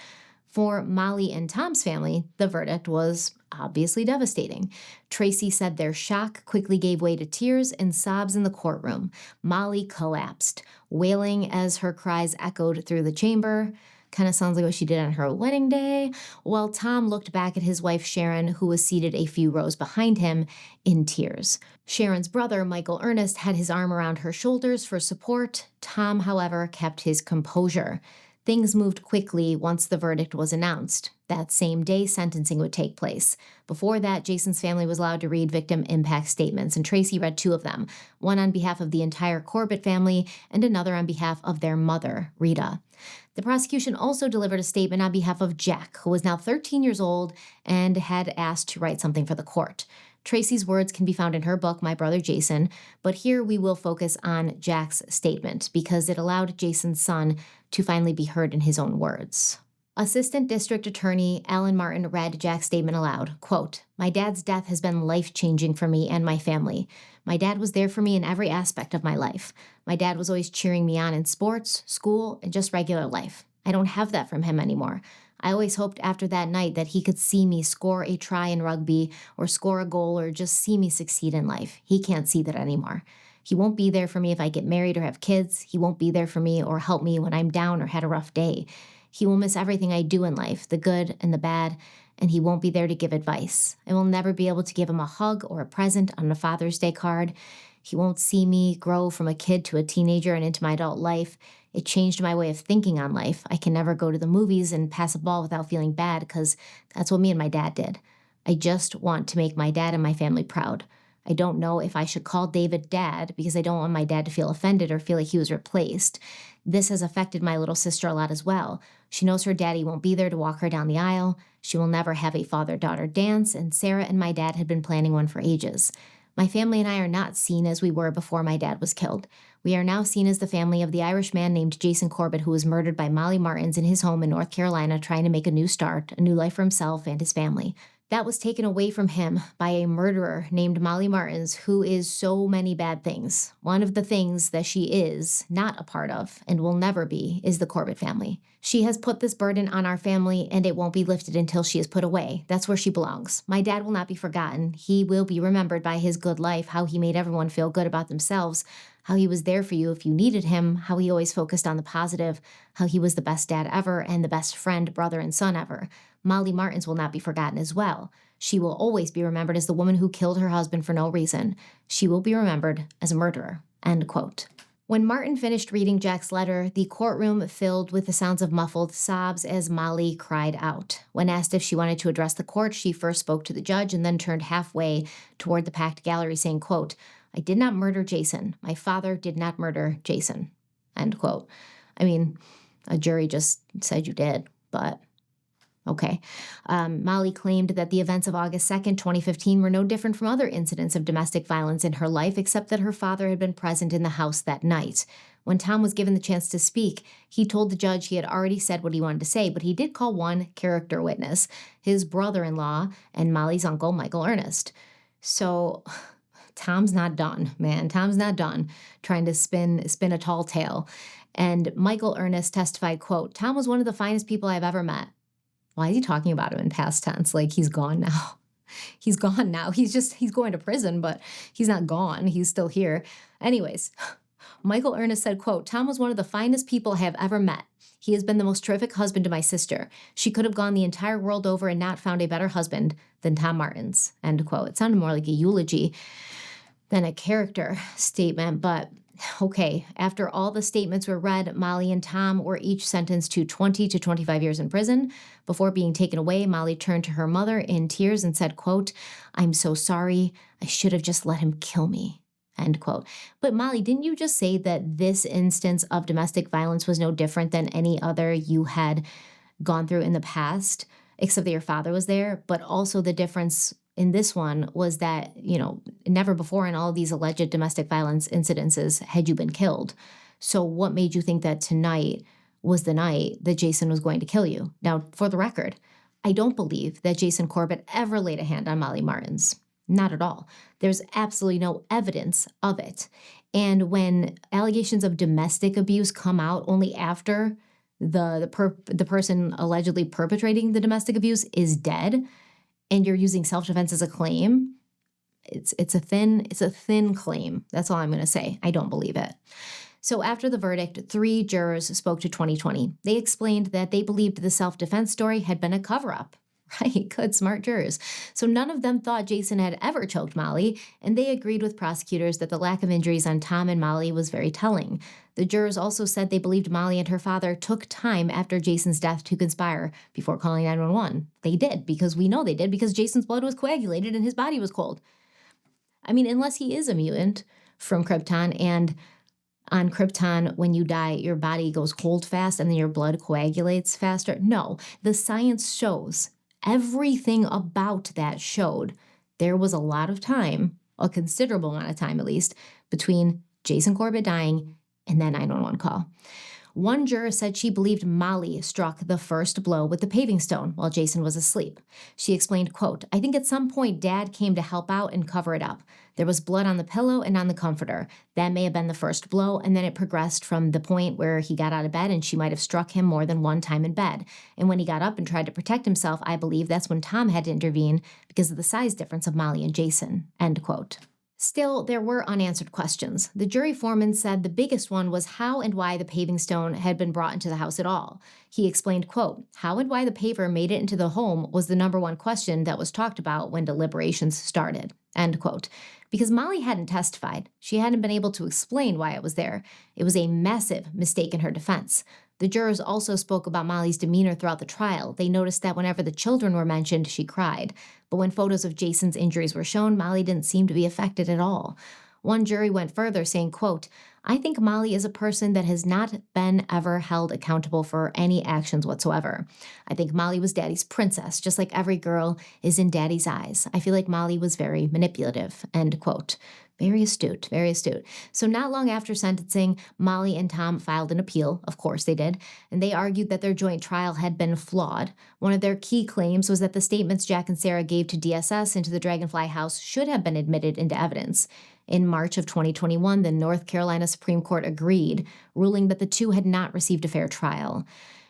Speaker 1: For Molly and Tom's family, the verdict was obviously devastating. Tracy said their shock quickly gave way to tears and sobs in the courtroom. Molly collapsed, wailing as her cries echoed through the chamber. Kind of sounds like what she did on her wedding day. While Tom looked back at his wife Sharon, who was seated a few rows behind him, in tears. Sharon's brother, Michael Ernest, had his arm around her shoulders for support. Tom, however, kept his composure. Things moved quickly once the verdict was announced. That same day, sentencing would take place. Before that, Jason's family was allowed to read victim impact statements, and Tracy read 2 of them, one on behalf of the entire Corbett family and another on behalf of their mother, Rita. The prosecution also delivered a statement on behalf of Jack, who was now 13 years old and had asked to write something for the court. Tracy's words can be found in her book, My Brother Jason, but here we will focus on Jack's statement because it allowed Jason's son to finally be heard in his own words. Assistant District Attorney Alan Martin read Jack's statement aloud, quote, "My dad's death has been life-changing for me and my family. My dad was there for me in every aspect of my life. My dad was always cheering me on in sports, school, and just regular life. I don't have that from him anymore. I always hoped after that night that he could see me score a try in rugby or score a goal or just see me succeed in life. He can't see that anymore. He won't be there for me if I get married or have kids. He won't be there for me or help me when I'm down or had a rough day. He will miss everything I do in life, the good and the bad, and he won't be there to give advice. I will never be able to give him a hug or a present on a Father's Day card. He won't see me grow from a kid to a teenager and into my adult life. It changed my way of thinking on life. I can never go to the movies and pass a ball without feeling bad because that's what me and my dad did. I just want to make my dad and my family proud. I don't know if I should call David Dad because I don't want my dad to feel offended or feel like he was replaced. This has affected my little sister a lot as well. She knows her daddy won't be there to walk her down the aisle. She will never have a father-daughter dance, and Sarah and my dad had been planning one for ages. My family and I are not seen as we were before my dad was killed. We are now seen as the family of the Irish man named Jason Corbett, who was murdered by Molly Martins in his home in North Carolina, trying to make a new start, a new life for himself and his family. That was taken away from him by a murderer named Molly Martins, who is so many bad things. One of the things that she is not a part of and will never be is the Corbett family. She has put this burden on our family, and it won't be lifted until she is put away. That's where she belongs. My dad will not be forgotten. He will be remembered by his good life, how he made everyone feel good about themselves, how he was there for you if you needed him, how he always focused on the positive, how he was the best dad ever and the best friend, brother, and son ever. Molly Martins will not be forgotten as well. She will always be remembered as the woman who killed her husband for no reason. She will be remembered as a murderer." End quote. When Martin finished reading Jack's letter, the courtroom filled with the sounds of muffled sobs as Molly cried out. When asked if she wanted to address the court, she first spoke to the judge and then turned halfway toward the packed gallery saying, quote, "I did not murder Jason. My father did not murder Jason." End quote. I mean, a jury just said you did, but Okay. Molly claimed that the events of August 2nd, 2015 were no different from other incidents of domestic violence in her life, except that her father had been present in the house that night. When Tom was given the chance to speak, he told the judge he had already said what he wanted to say, but he did call one character witness, his brother-in-law and Molly's uncle, Michael Ernest. So Tom's not done, man. Tom's not done trying to spin a tall tale. And Michael Ernest testified, quote, "Tom was one of the finest people I've ever met." Why is he talking about him in past tense? Like he's gone now. He's gone now. He's going to prison, but he's not gone. He's still here. Anyways, Michael Ernest said, quote, "Tom was one of the finest people I have ever met. He has been the most terrific husband to my sister. She could have gone the entire world over and not found a better husband than Tom Martins," end quote. It sounded more like a eulogy than a character statement, but okay. After all the statements were read, Molly and Tom were each sentenced to 20 to 25 years in prison. Before being taken away, Molly turned to her mother in tears and said, quote, "I'm so sorry. I should have just let him kill me," end quote. But Molly, didn't you just say that this instance of domestic violence was no different than any other you had gone through in the past, except that your father was there, but also the difference in this one was that, never before in all of these alleged domestic violence incidences had you been killed. So what made you think that tonight was the night that Jason was going to kill you? Now, for the record, I don't believe that Jason Corbett ever laid a hand on Molly Martins. Not at all. There's absolutely no evidence of it. And when allegations of domestic abuse come out only after the person allegedly perpetrating the domestic abuse is dead, and you're using self-defense as a claim, it's a thin claim. That's all I'm going to say. I don't believe it. So after the verdict, 3 jurors spoke to 2020. They explained that they believed the self-defense story had been a cover-up. Right, good, smart jurors. So none of them thought Jason had ever choked Molly, and they agreed with prosecutors that the lack of injuries on Tom and Molly was very telling. The jurors also said they believed Molly and her father took time after Jason's death to conspire before calling 911. They did, because we know they did, because Jason's blood was coagulated and his body was cold. I mean, unless he is a mutant from Krypton, and on Krypton, when you die, your body goes cold fast and then your blood coagulates faster. No, the science shows, everything about that showed there was a lot of time, a considerable amount of time at least, between Jason Corbett dying and that 911 call. One juror said she believed Molly struck the first blow with the paving stone while Jason was asleep. She explained, quote, "I think at some point Dad came to help out and cover it up. There was blood on the pillow and on the comforter. That may have been the first blow, and then it progressed from the point where he got out of bed and she might have struck him more than one time in bed. And when he got up and tried to protect himself, I believe that's when Tom had to intervene because of the size difference of Molly and Jason," end quote. Still, there were unanswered questions. The jury foreman said the biggest one was how and why the paving stone had been brought into the house at all. He explained, quote, "How and why the paver made it into the home was the number one question that was talked about when deliberations started," end quote. Because Molly hadn't testified. She hadn't been able to explain why it was there. It was a massive mistake in her defense. The jurors also spoke about Molly's demeanor throughout the trial. They noticed that whenever the children were mentioned, she cried. But when photos of Jason's injuries were shown, Molly didn't seem to be affected at all. One jury went further, saying, quote, "I think Molly is a person that has not been ever held accountable for any actions whatsoever. I think Molly was Daddy's princess, just like every girl is in Daddy's eyes. I feel like Molly was very manipulative," end quote. Very astute, very astute. So not long after sentencing, Molly and Tom filed an appeal. Of course they did. And they argued that their joint trial had been flawed. One of their key claims was that the statements Jack and Sarah gave to DSS into the Dragonfly house should have been admitted into evidence. In March of 2021, the North Carolina Supreme Court agreed, ruling that the two had not received a fair trial.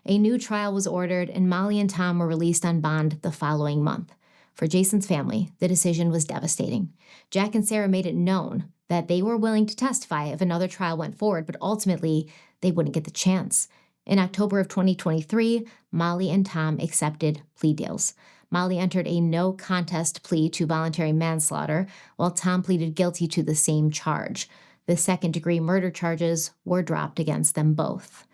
Speaker 1: A new trial was ordered, and Molly and Tom were released on bond the following month. For Jason's family, the decision was devastating. Jack and Sarah made it known that they were willing to testify if another trial went forward, but ultimately, they wouldn't get the chance. In October of 2023, Molly and Tom accepted plea deals. Molly entered a no-contest plea to voluntary manslaughter, while Tom pleaded guilty to the same charge. The second-degree murder charges were dropped against them both.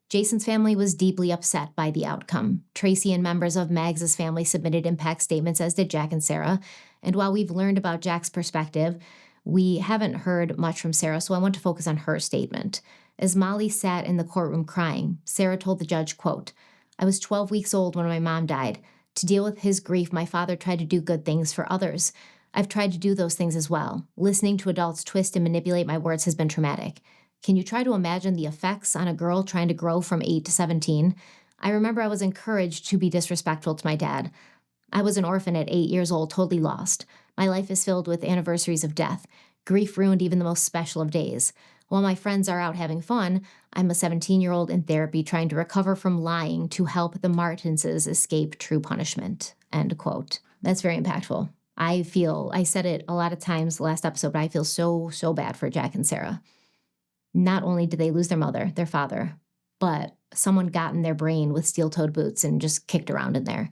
Speaker 1: Jason's family was deeply upset by the outcome. Tracy and members of Mags's family submitted impact statements, as did Jack and Sarah. And while we've learned about Jack's perspective, we haven't heard much from Sarah, so I want to focus on her statement. As Molly sat in the courtroom crying, Sarah told the judge, quote, I was 12 weeks old when my mom died. To deal with his grief, my father tried to do good things for others. I've tried to do those things as well. Listening to adults twist and manipulate my words has been traumatic. Can you try to imagine the effects on a girl trying to grow from 8 to 17? I remember I was encouraged to be disrespectful to my dad. I was an orphan at 8 years old, totally lost. My life is filled with anniversaries of death. Grief ruined even the most special of days. While my friends are out having fun, I'm a 17-year-old in therapy trying to recover from lying to help the Martinses escape true punishment. End quote. That's very impactful. I said it a lot of times last episode, but I feel so bad for Jack and Sarah. Not only did they lose their mother, their father, but someone got in their brain with steel-toed boots and just kicked around in there.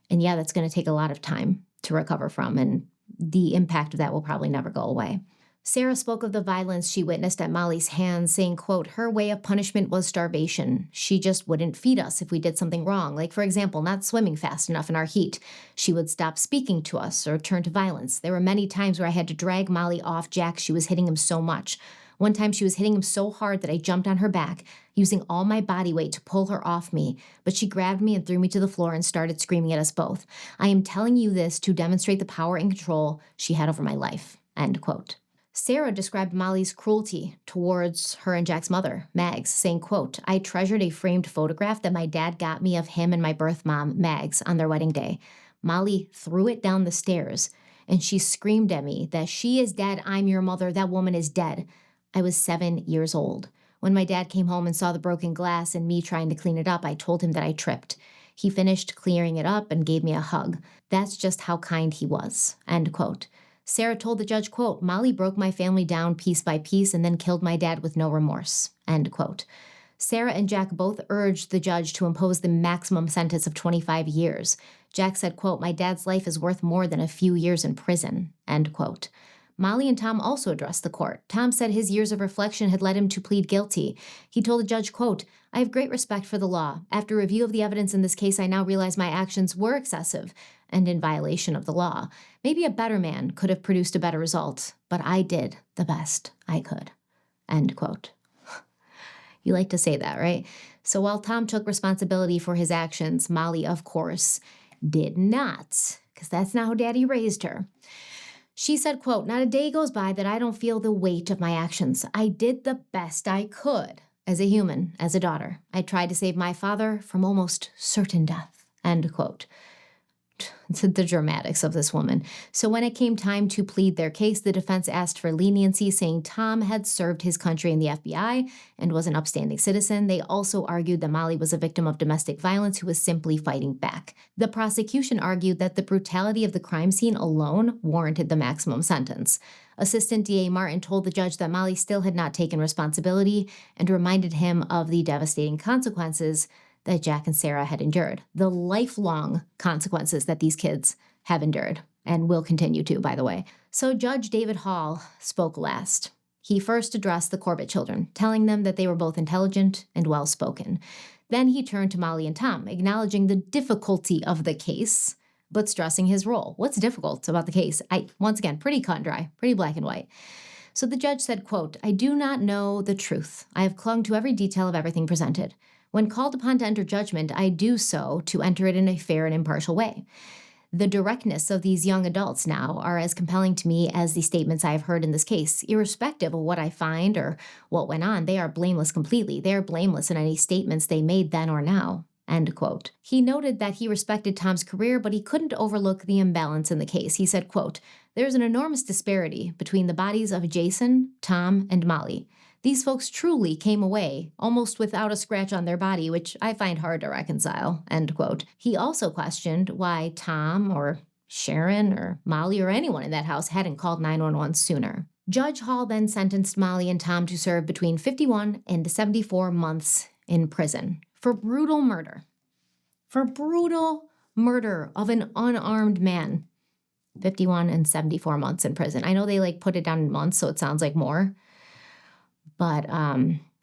Speaker 1: And yeah, that's going to take a lot of time to recover from, and the impact of that will probably never go away. Sarah spoke of the violence she witnessed at Molly's hands, saying, quote, her way of punishment was starvation. She just wouldn't feed us if we did something wrong, like, for example, not swimming fast enough in our heat. She would stop speaking to us or turn to violence. There were many times where I had to drag Molly off Jack. She was hitting him so much. One time she was hitting him so hard that I jumped on her back, using all my body weight to pull her off me, but she grabbed me and threw me to the floor and started screaming at us both. I am telling you this to demonstrate the power and control she had over my life. End quote. Sarah described Molly's cruelty towards her and Jack's mother, Mags, saying, quote, I treasured a framed photograph that my dad got me of him and my birth mom, Mags, on their wedding day. Molly threw it down the stairs, and she screamed at me that she is dead, I'm your mother, that woman is dead. I was 7 years old. When my dad came home and saw the broken glass and me trying to clean it up, I told him that I tripped. He finished clearing it up and gave me a hug. That's just how kind he was. End quote. Sarah told the judge, quote, Molly broke my family down piece by piece and then killed my dad with no remorse. End quote. Sarah and Jack both urged the judge to impose the maximum sentence of 25 years. Jack said, quote, my dad's life is worth more than a few years in prison. End quote. Molly and Tom also addressed the court. Tom said his years of reflection had led him to plead guilty. He told the judge, quote, I have great respect for the law. After review of the evidence in this case, I now realize my actions were excessive and in violation of the law. Maybe a better man could have produced a better result, but I did the best I could. End quote. You like to say that, right? So while Tom took responsibility for his actions, Molly, of course, did not, because that's not how Daddy raised her. She said, quote, not a day goes by that I don't feel the weight of my actions. I did the best I could as a human, as a daughter. I tried to save my father from almost certain death. End quote. The dramatics of this woman. So when it came time to plead their case, the defense asked for leniency, saying Tom had served his country in the FBI and was an upstanding citizen. They also argued that Molly was a victim of domestic violence who was simply fighting back. The prosecution argued that the brutality of the crime scene alone warranted the maximum sentence. Assistant DA Martin told the judge that Molly still had not taken responsibility and reminded him of the devastating consequences that Jack and Sarah had endured, the lifelong consequences that these kids have endured and will continue to, by the way. So Judge David Hall spoke last. He first addressed the Corbett children, telling them that they were both intelligent and well-spoken. Then he turned to Molly and Tom, acknowledging the difficulty of the case, but stressing his role. What's difficult about the case? Once again, pretty cut and dry, pretty black and white. So the judge said, quote, I do not know the truth. I have clung to every detail of everything presented. When called upon to enter judgment, I do so to enter it in a fair and impartial way. The directness of these young adults now are as compelling to me as the statements I have heard in this case. Irrespective of what I find or what went on, they are blameless completely. They are blameless in any statements they made then or now. End quote. He noted that he respected Tom's career, but he couldn't overlook the imbalance in the case. He said, quote, there's an enormous disparity between the bodies of Jason, Tom, and Molly. These folks truly came away almost without a scratch on their body, which I find hard to reconcile, end quote. He also questioned why Tom or Sharon or Molly or anyone in that house hadn't called 911 sooner. Judge Hall then sentenced Molly and Tom to serve between 51 and 74 months in prison for brutal murder. For brutal murder of an unarmed man. 51 and 74 months in prison. I know they put it down in months, so it sounds like more. But,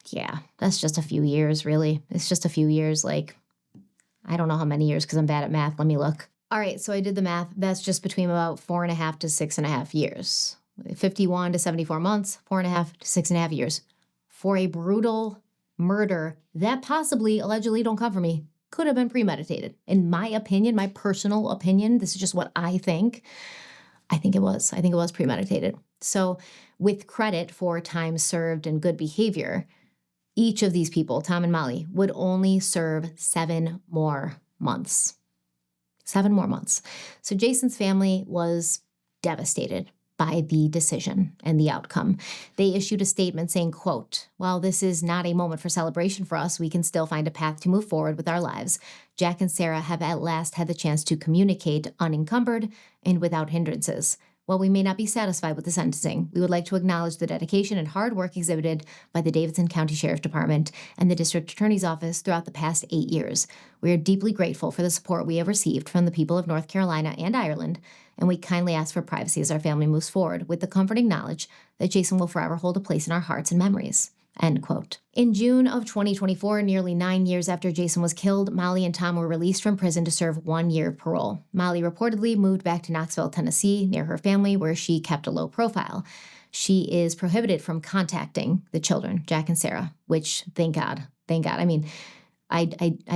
Speaker 1: yeah, that's just a few years, really. It's just a few years, I don't know how many years because I'm bad at math. Let me look. All right, so I did the math. That's just between about 4.5 to 6.5 years. 51 to 74 months, 4.5 to 6.5 years. For a brutal murder that possibly, allegedly, don't come for me, could have been premeditated. In my opinion, my personal opinion, this is just what I think. I think it was. I think it was premeditated. So, with credit for time served and good behavior, each of these people, Tom and Molly, would only serve 7 more months. 7 more months. So Jason's family was devastated by the decision and the outcome. They issued a statement saying, quote, "While this is not a moment for celebration for us, we can still find a path to move forward with our lives. Jack and Sarah have at last had the chance to communicate unencumbered and without hindrances. While we may not be satisfied with the sentencing, we would like to acknowledge the dedication and hard work exhibited by the Davidson County Sheriff's Department and the District Attorney's Office throughout the past 8 years. We are deeply grateful for the support we have received from the people of North Carolina and Ireland, and we kindly ask for privacy as our family moves forward with the comforting knowledge that Jason will forever hold a place in our hearts and memories." End quote. In June of 2024, nearly 9 years after Jason was killed, Molly and Tom were released from prison to serve 1 year of parole. Molly reportedly moved back to Knoxville, Tennessee, near her family, where she kept a low profile. She is prohibited from contacting the children, Jack and Sarah, which, thank God. Thank God. I mean, I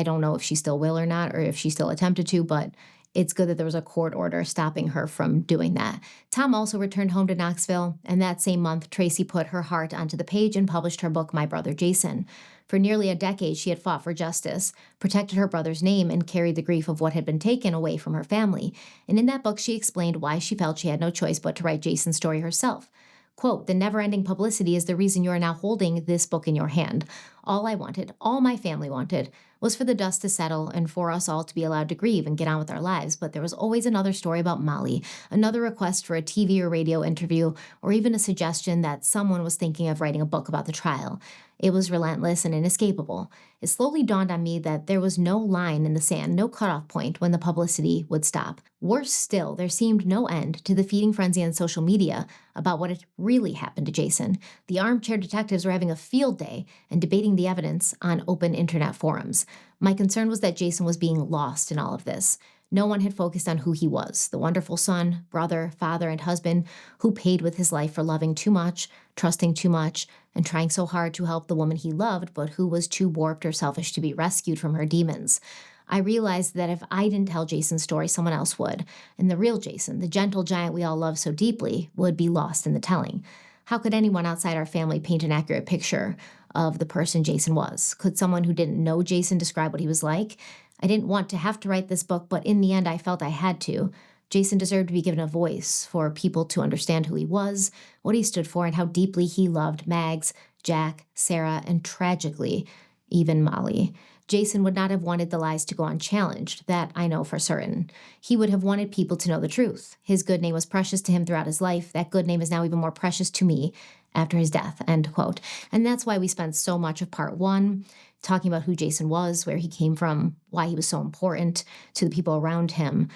Speaker 1: don't know if she still will or not, or if she still attempted to, but it's good that there was a court order stopping her from doing that. Tom also returned home to Knoxville, and that same month, Tracy put her heart onto the page and published her book, My Brother Jason. For nearly a decade, she had fought for justice, protected her brother's name, and carried the grief of what had been taken away from her family. And in that book, she explained why she felt she had no choice but to write Jason's story herself. Quote, "The never-ending publicity is the reason you are now holding this book in your hand. All I wanted, all my family wanted, was for the dust to settle and for us all to be allowed to grieve and get on with our lives. But there was always another story about Molly, another request for a TV or radio interview, or even a suggestion that someone was thinking of writing a book about the trial. It was relentless and inescapable. It slowly dawned on me that there was no line in the sand, no cutoff point when the publicity would stop. Worse still, there seemed no end to the feeding frenzy on social media about what had really happened to Jason. The armchair detectives were having a field day and debating the evidence on open internet forums. My concern was that Jason was being lost in all of this. No one had focused on who he was, the wonderful son, brother, father, and husband who paid with his life for loving too much, trusting too much, and trying so hard to help the woman he loved, but who was too warped or selfish to be rescued from her demons. I realized that if I didn't tell Jason's story, someone else would, and the real Jason, the gentle giant we all love so deeply, would be lost in the telling. How could anyone outside our family paint an accurate picture of the person Jason was? Could someone who didn't know Jason describe what he was like? I didn't want to have to write this book, but in the end, I felt I had to. Jason deserved to be given a voice for people to understand who he was, what he stood for, and how deeply he loved Mags, Jack, Sarah, and tragically, even Molly. Jason would not have wanted the lies to go unchallenged, that I know for certain. He would have wanted people to know the truth. His good name was precious to him throughout his life. That good name is now even more precious to me after his death, end quote. And that's why we spent so much of part 1 talking about who Jason was, where he came from, why he was so important to the people around him,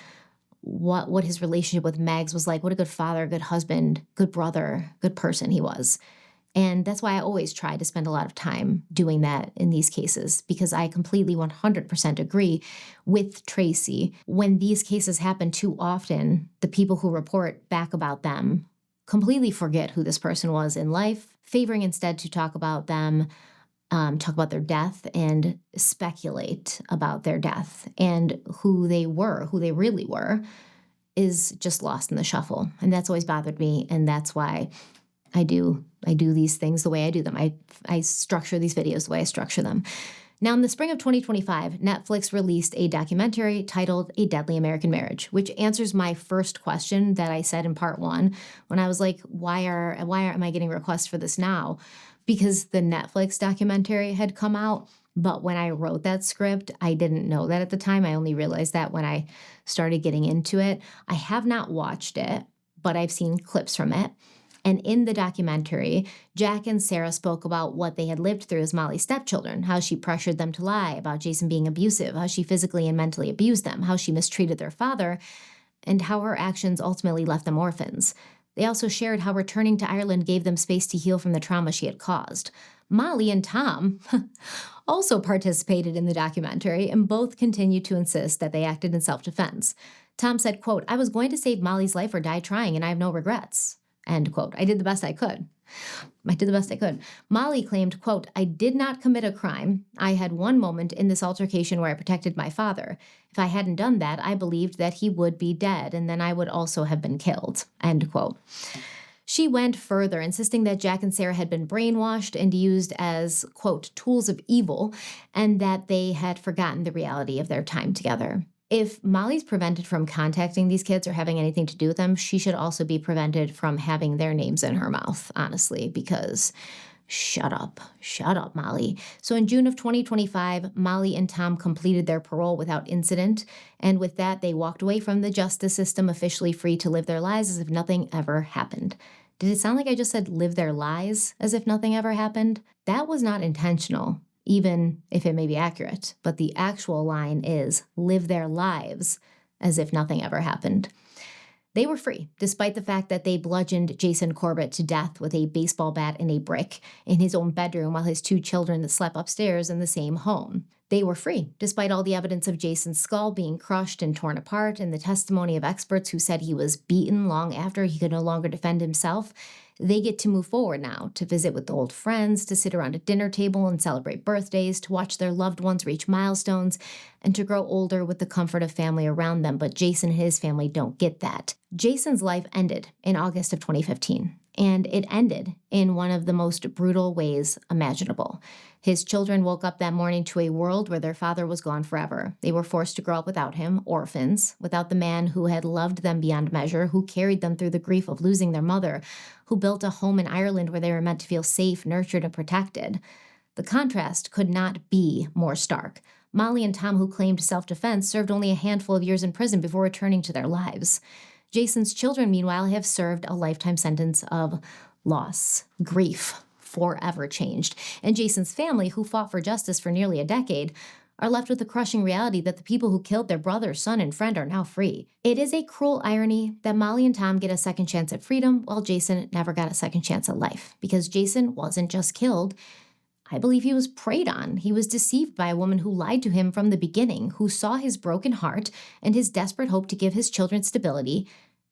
Speaker 1: what his relationship with Mags was like, what a good father, good husband, good brother, good person he was. And that's why I always try to spend a lot of time doing that in these cases, because I completely 100% agree with Tracy. When these cases happen too often, the people who report back about them completely forget who this person was in life, favoring instead to talk about them, talk about their death and speculate about their death, and who they really were, is just lost in the shuffle. And that's always bothered me. And that's why I do these things the way I do them. I structure these videos the way I structure them. Now, in the spring of 2025, Netflix released a documentary titled A Deadly American Marriage, which answers my first question that I said in part 1 when I was like, why am I getting requests for this now? Because the Netflix documentary had come out. But when I wrote that script, I didn't know that at the time. I only realized that when I started getting into it. I have not watched it, but I've seen clips from it. And in the documentary, Jack and Sarah spoke about what they had lived through as Molly's stepchildren, how she pressured them to lie about Jason being abusive, how she physically and mentally abused them, how she mistreated their father, and how her actions ultimately left them orphans. They also shared how returning to Ireland gave them space to heal from the trauma she had caused. Molly and Tom also participated in the documentary, and both continued to insist that they acted in self-defense. Tom said, quote, "I was going to save Molly's life or die trying, and I have no regrets." End quote. I did the best I could. I did the best I could. Molly claimed, quote, "I did not commit a crime. I had one moment in this altercation where I protected my father. If I hadn't done that, I believed that he would be dead, and then I would also have been killed," end quote. She went further, insisting that Jack and Sarah had been brainwashed and used as, quote, "tools of evil," and that they had forgotten the reality of their time together. If Molly's prevented from contacting these kids or having anything to do with them, she should also be prevented from having their names in her mouth, honestly, because shut up, Molly. So in June of 2025, Molly and Tom completed their parole without incident, and with that, they walked away from the justice system, officially free to live their lives as if nothing ever happened. Did it sound like I just said live their lives as if nothing ever happened? That was not intentional, even if it may be accurate, but the actual line is live their lives as if nothing ever happened. They were free, despite the fact that they bludgeoned Jason Corbett to death with a baseball bat and a brick in his own bedroom while his two children slept upstairs in the same home. They were free, despite all the evidence of Jason's skull being crushed and torn apart and the testimony of experts who said he was beaten long after he could no longer defend himself. They get to move forward now, to visit with old friends, to sit around a dinner table and celebrate birthdays, to watch their loved ones reach milestones, and to grow older with the comfort of family around them. But Jason and his family don't get that. Jason's life ended in August of 2015, and it ended in one of the most brutal ways imaginable. His children woke up that morning to a world where their father was gone forever. They were forced to grow up without him, orphans, without the man who had loved them beyond measure, who carried them through the grief of losing their mother, who built a home in Ireland where they were meant to feel safe, nurtured, and protected. The contrast could not be more stark. Molly and Tom, who claimed self-defense, served only a handful of years in prison before returning to their lives. Jason's children, meanwhile, have served a lifetime sentence of loss, grief, forever changed. And Jason's family, who fought for justice for nearly a decade, are left with the crushing reality that the people who killed their brother, son, and friend are now free. It is a cruel irony that Molly and Tom get a second chance at freedom while Jason never got a second chance at life. Because Jason wasn't just killed, I believe he was preyed on. He was deceived by a woman who lied to him from the beginning, who saw his broken heart and his desperate hope to give his children stability,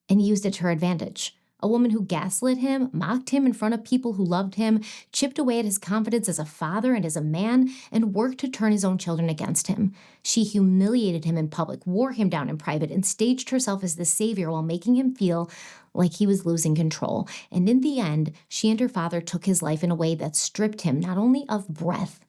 Speaker 1: and used it to her advantage. A woman who gaslit him, mocked him in front of people who loved him, chipped away at his confidence as a father and as a man, and worked to turn his own children against him. She humiliated him in public, wore him down in private, and staged herself as the savior while making him feel like he was losing control. And in the end, she and her father took his life in a way that stripped him not only of breath,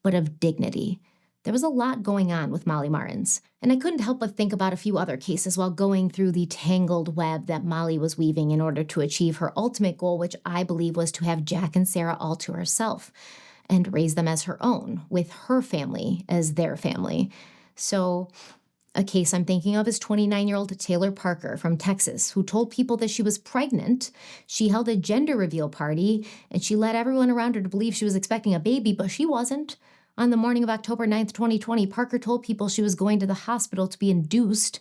Speaker 1: but of dignity. There was a lot going on with Molly Martins, and I couldn't help but think about a few other cases while going through the tangled web that Molly was weaving in order to achieve her ultimate goal, which I believe was to have Jack and Sarah all to herself and raise them as her own, with her family as their family. So a case I'm thinking of is 29-year-old Taylor Parker from Texas, who told people that she was pregnant. She held a gender reveal party, and she led everyone around her to believe she was expecting a baby, but she wasn't. On the morning of October 9th, 2020, Parker told people she was going to the hospital to be induced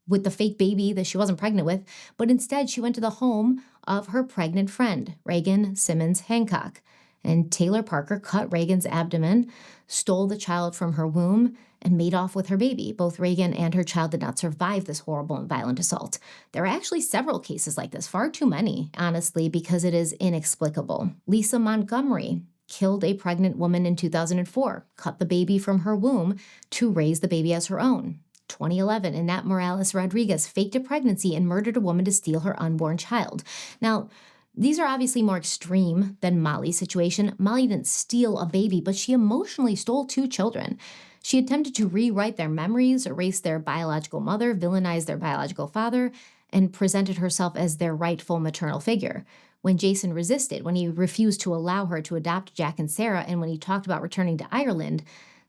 Speaker 1: with the fake baby that she wasn't pregnant with, but instead she went to the home of her pregnant friend, Reagan Simmons Hancock. And Taylor Parker cut Reagan's abdomen, stole the child from her womb, and made off with her baby. Both Reagan and her child did not survive this horrible and violent assault. There are actually several cases like this, far too many, honestly, because it is inexplicable. Lisa Montgomery killed a pregnant woman in 2004, cut the baby from her womb to raise the baby as her own. 2011, Annette Morales Rodriguez faked a pregnancy and murdered a woman to steal her unborn child. Now, these are obviously more extreme than Molly's situation. Molly didn't steal a baby, but she emotionally stole two children. She attempted to rewrite their memories, erase their biological mother, villainize their biological father, and presented herself as their rightful maternal figure. When Jason resisted, when he refused to allow her to adopt Jack and Sarah, and when he talked about returning to Ireland,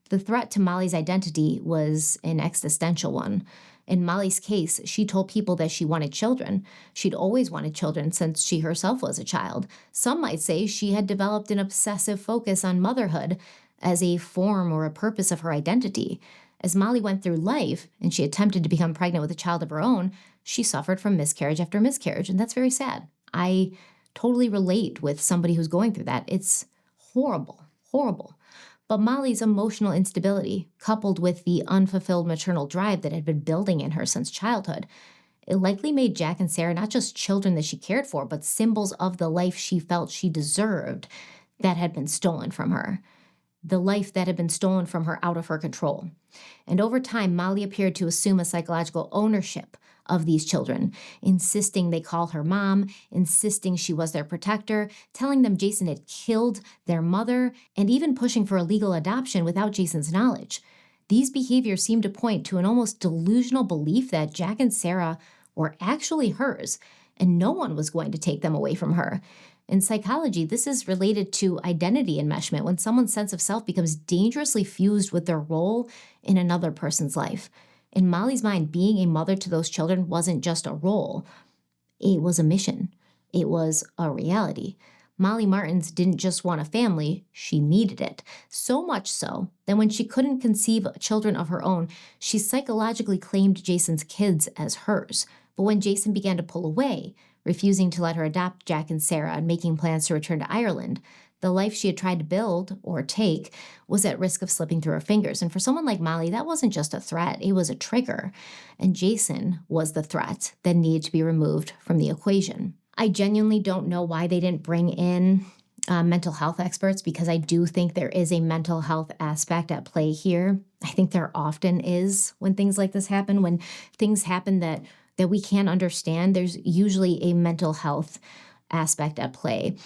Speaker 1: the threat to Molly's identity was an existential one. In Molly's case, she told people that she wanted children. She'd always wanted children since she herself was a child. Some might say she had developed an obsessive focus on motherhood as a form or a purpose of her identity. As Molly went through life and she attempted to become pregnant with a child of her own, she suffered from miscarriage after miscarriage, and that's very sad. I totally relate with somebody who's going through that. It's horrible, horrible. But Molly's emotional instability, coupled with the unfulfilled maternal drive that had been building in her since childhood, It likely made Jack and Sarah not just children that she cared for, but symbols of the life she felt she deserved that had been stolen from her. The life that had been stolen from her out of her control. And over time, Molly appeared to assume a psychological ownership of these children, insisting they call her mom, insisting she was their protector, telling them Jason had killed their mother, and even pushing for a legal adoption without Jason's knowledge. These behaviors seemed to point to an almost delusional belief that Jack and Sarah were actually hers, and no one was going to take them away from her. In psychology, this is related to identity enmeshment, when someone's sense of self becomes dangerously fused with their role in another person's life. In Molly's mind, being a mother to those children wasn't just a role. It was a mission. It was a reality. Molly Martins didn't just want a family, she needed it. So much so that when she couldn't conceive children of her own, she psychologically claimed Jason's kids as hers. But when Jason began to pull away, refusing to let her adopt Jack and Sarah and making plans to return to Ireland, the life she had tried to build or take was at risk of slipping through her fingers. And for someone like Molly, that wasn't just a threat, it was a trigger. And Jason was the threat that needed to be removed from the equation. I genuinely don't know why they didn't bring in mental health experts, because I do think there is a mental health aspect at play here. I think there often is when things like this happen, when things happen that we can't understand. There's usually a mental health aspect at play.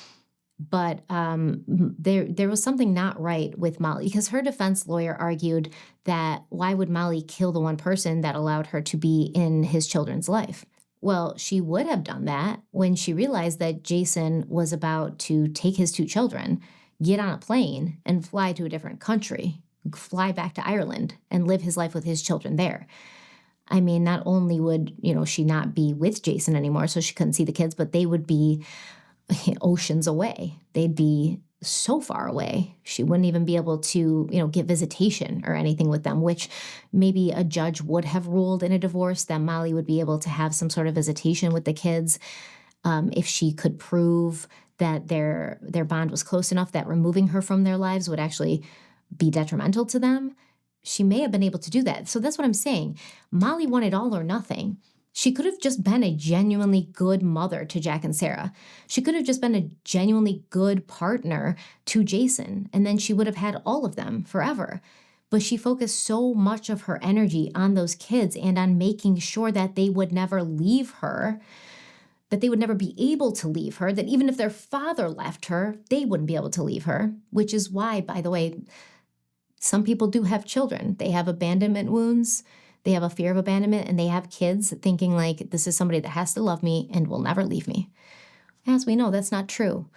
Speaker 1: But there was something not right with Molly, because her defense lawyer argued that why would Molly kill the one person that allowed her to be in his children's life? Well, she would have done that when she realized that Jason was about to take his two children, get on a plane, and fly to a different country, fly back to Ireland, and live his life with his children there. I mean, not only would, she not be with Jason anymore, so she couldn't see the kids, but they would be oceans away. They'd be so far away. She wouldn't even be able to, get visitation or anything with them, which maybe a judge would have ruled in a divorce that Molly would be able to have some sort of visitation with the kids if she could prove that their bond was close enough that removing her from their lives would actually be detrimental to them. She may have been able to do that. So that's what I'm saying. Molly wanted all or nothing. She could have just been a genuinely good mother to Jack and Sarah. She could have just been a genuinely good partner to Jason, and then she would have had all of them forever. But she focused so much of her energy on those kids and on making sure that they would never leave her, that they would never be able to leave her, that even if their father left her, they wouldn't be able to leave her, which is why, by the way, some people do have children. They have abandonment wounds. They have a fear of abandonment, and they have kids thinking like, this is somebody that has to love me and will never leave me. As we know, that's not true.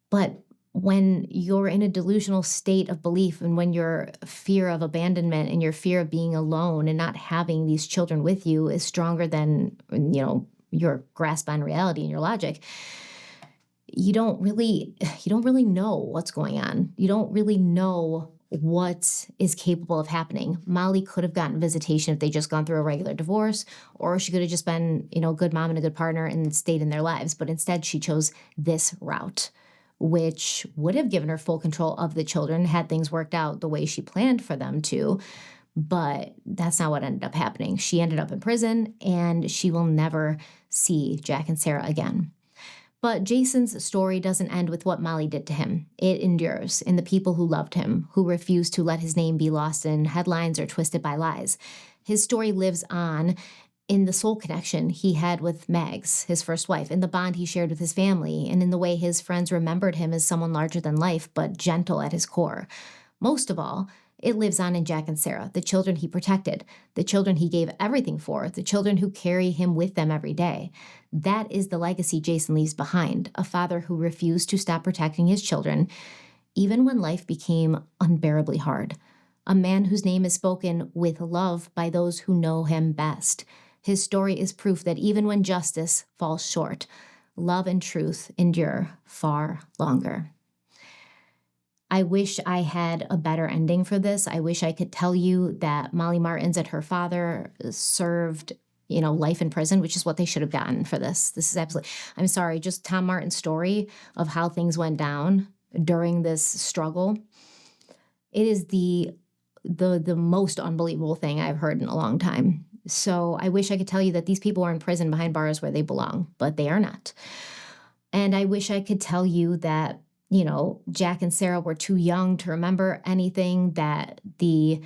Speaker 1: But when you're in a delusional state of belief, and when your fear of abandonment and your fear of being alone and not having these children with you is stronger than, your grasp on reality and your logic, you don't really know what's going on. You don't really know what is capable of happening. Molly could have gotten visitation if they just gone through a regular divorce, or she could have just been, a good mom and a good partner and stayed in their lives. But instead, she chose this route, which would have given her full control of the children had things worked out the way she planned for them to. But that's not what ended up happening. She ended up in prison, and she will never see Jack and Sarah again. But Jason's story doesn't end with what Molly did to him. It endures in the people who loved him, who refused to let his name be lost in headlines or twisted by lies. His story lives on in the soul connection he had with Megs, his first wife, in the bond he shared with his family, and in the way his friends remembered him as someone larger than life, but gentle at his core. Most of all, it lives on in Jack and Sarah, the children he protected, the children he gave everything for, the children who carry him with them every day. That is the legacy Jason leaves behind, a father who refused to stop protecting his children, even when life became unbearably hard. A man whose name is spoken with love by those who know him best. His story is proof that even when justice falls short, love and truth endure far longer. I wish I had a better ending for this. I wish I could tell you that Molly Martins and her father served, life in prison, which is what they should have gotten for this. This is absolutely, I'm sorry, just Tom Martin's story of how things went down during this struggle. It is the most unbelievable thing I've heard in a long time. So I wish I could tell you that these people are in prison behind bars where they belong, but they are not. And I wish I could tell you that, Jack and Sarah were too young to remember anything, that the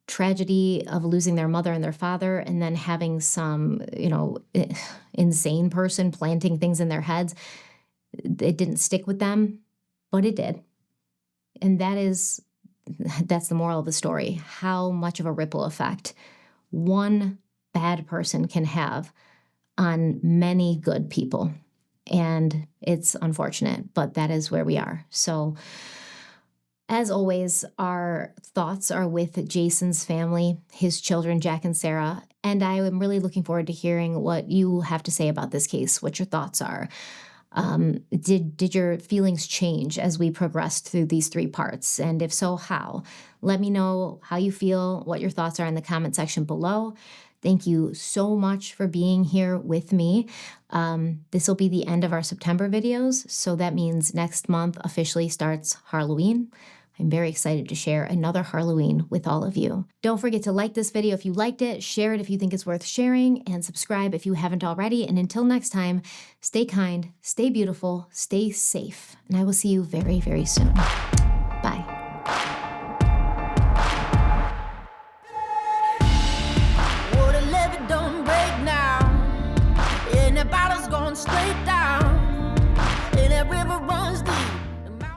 Speaker 1: tragedy of losing their mother and their father and then having some, insane person planting things in their heads, it didn't stick with them, but it did. And that's the moral of the story, how much of a ripple effect one bad person can have on many good people. And it's unfortunate, but that is where we are. So, as always, our thoughts are with Jason's family, his children, Jack and Sarah. And I am really looking forward to hearing what you have to say about this case, what your thoughts are. Did your feelings change as we progressed through these 3 parts? And if so, how? Let me know how you feel, what your thoughts are in the comment section below. Thank you so much for being here with me. This will be the end of our September videos, so that means next month officially starts Halloween. I'm very excited to share another Halloween with all of you. Don't forget to like this video if you liked it, share it if you think it's worth sharing, and subscribe if you haven't already. And until next time, stay kind, stay beautiful, stay safe, and I will see you very, very soon. Bye.
Speaker 4: Don't break now, and the bottle's going straight down.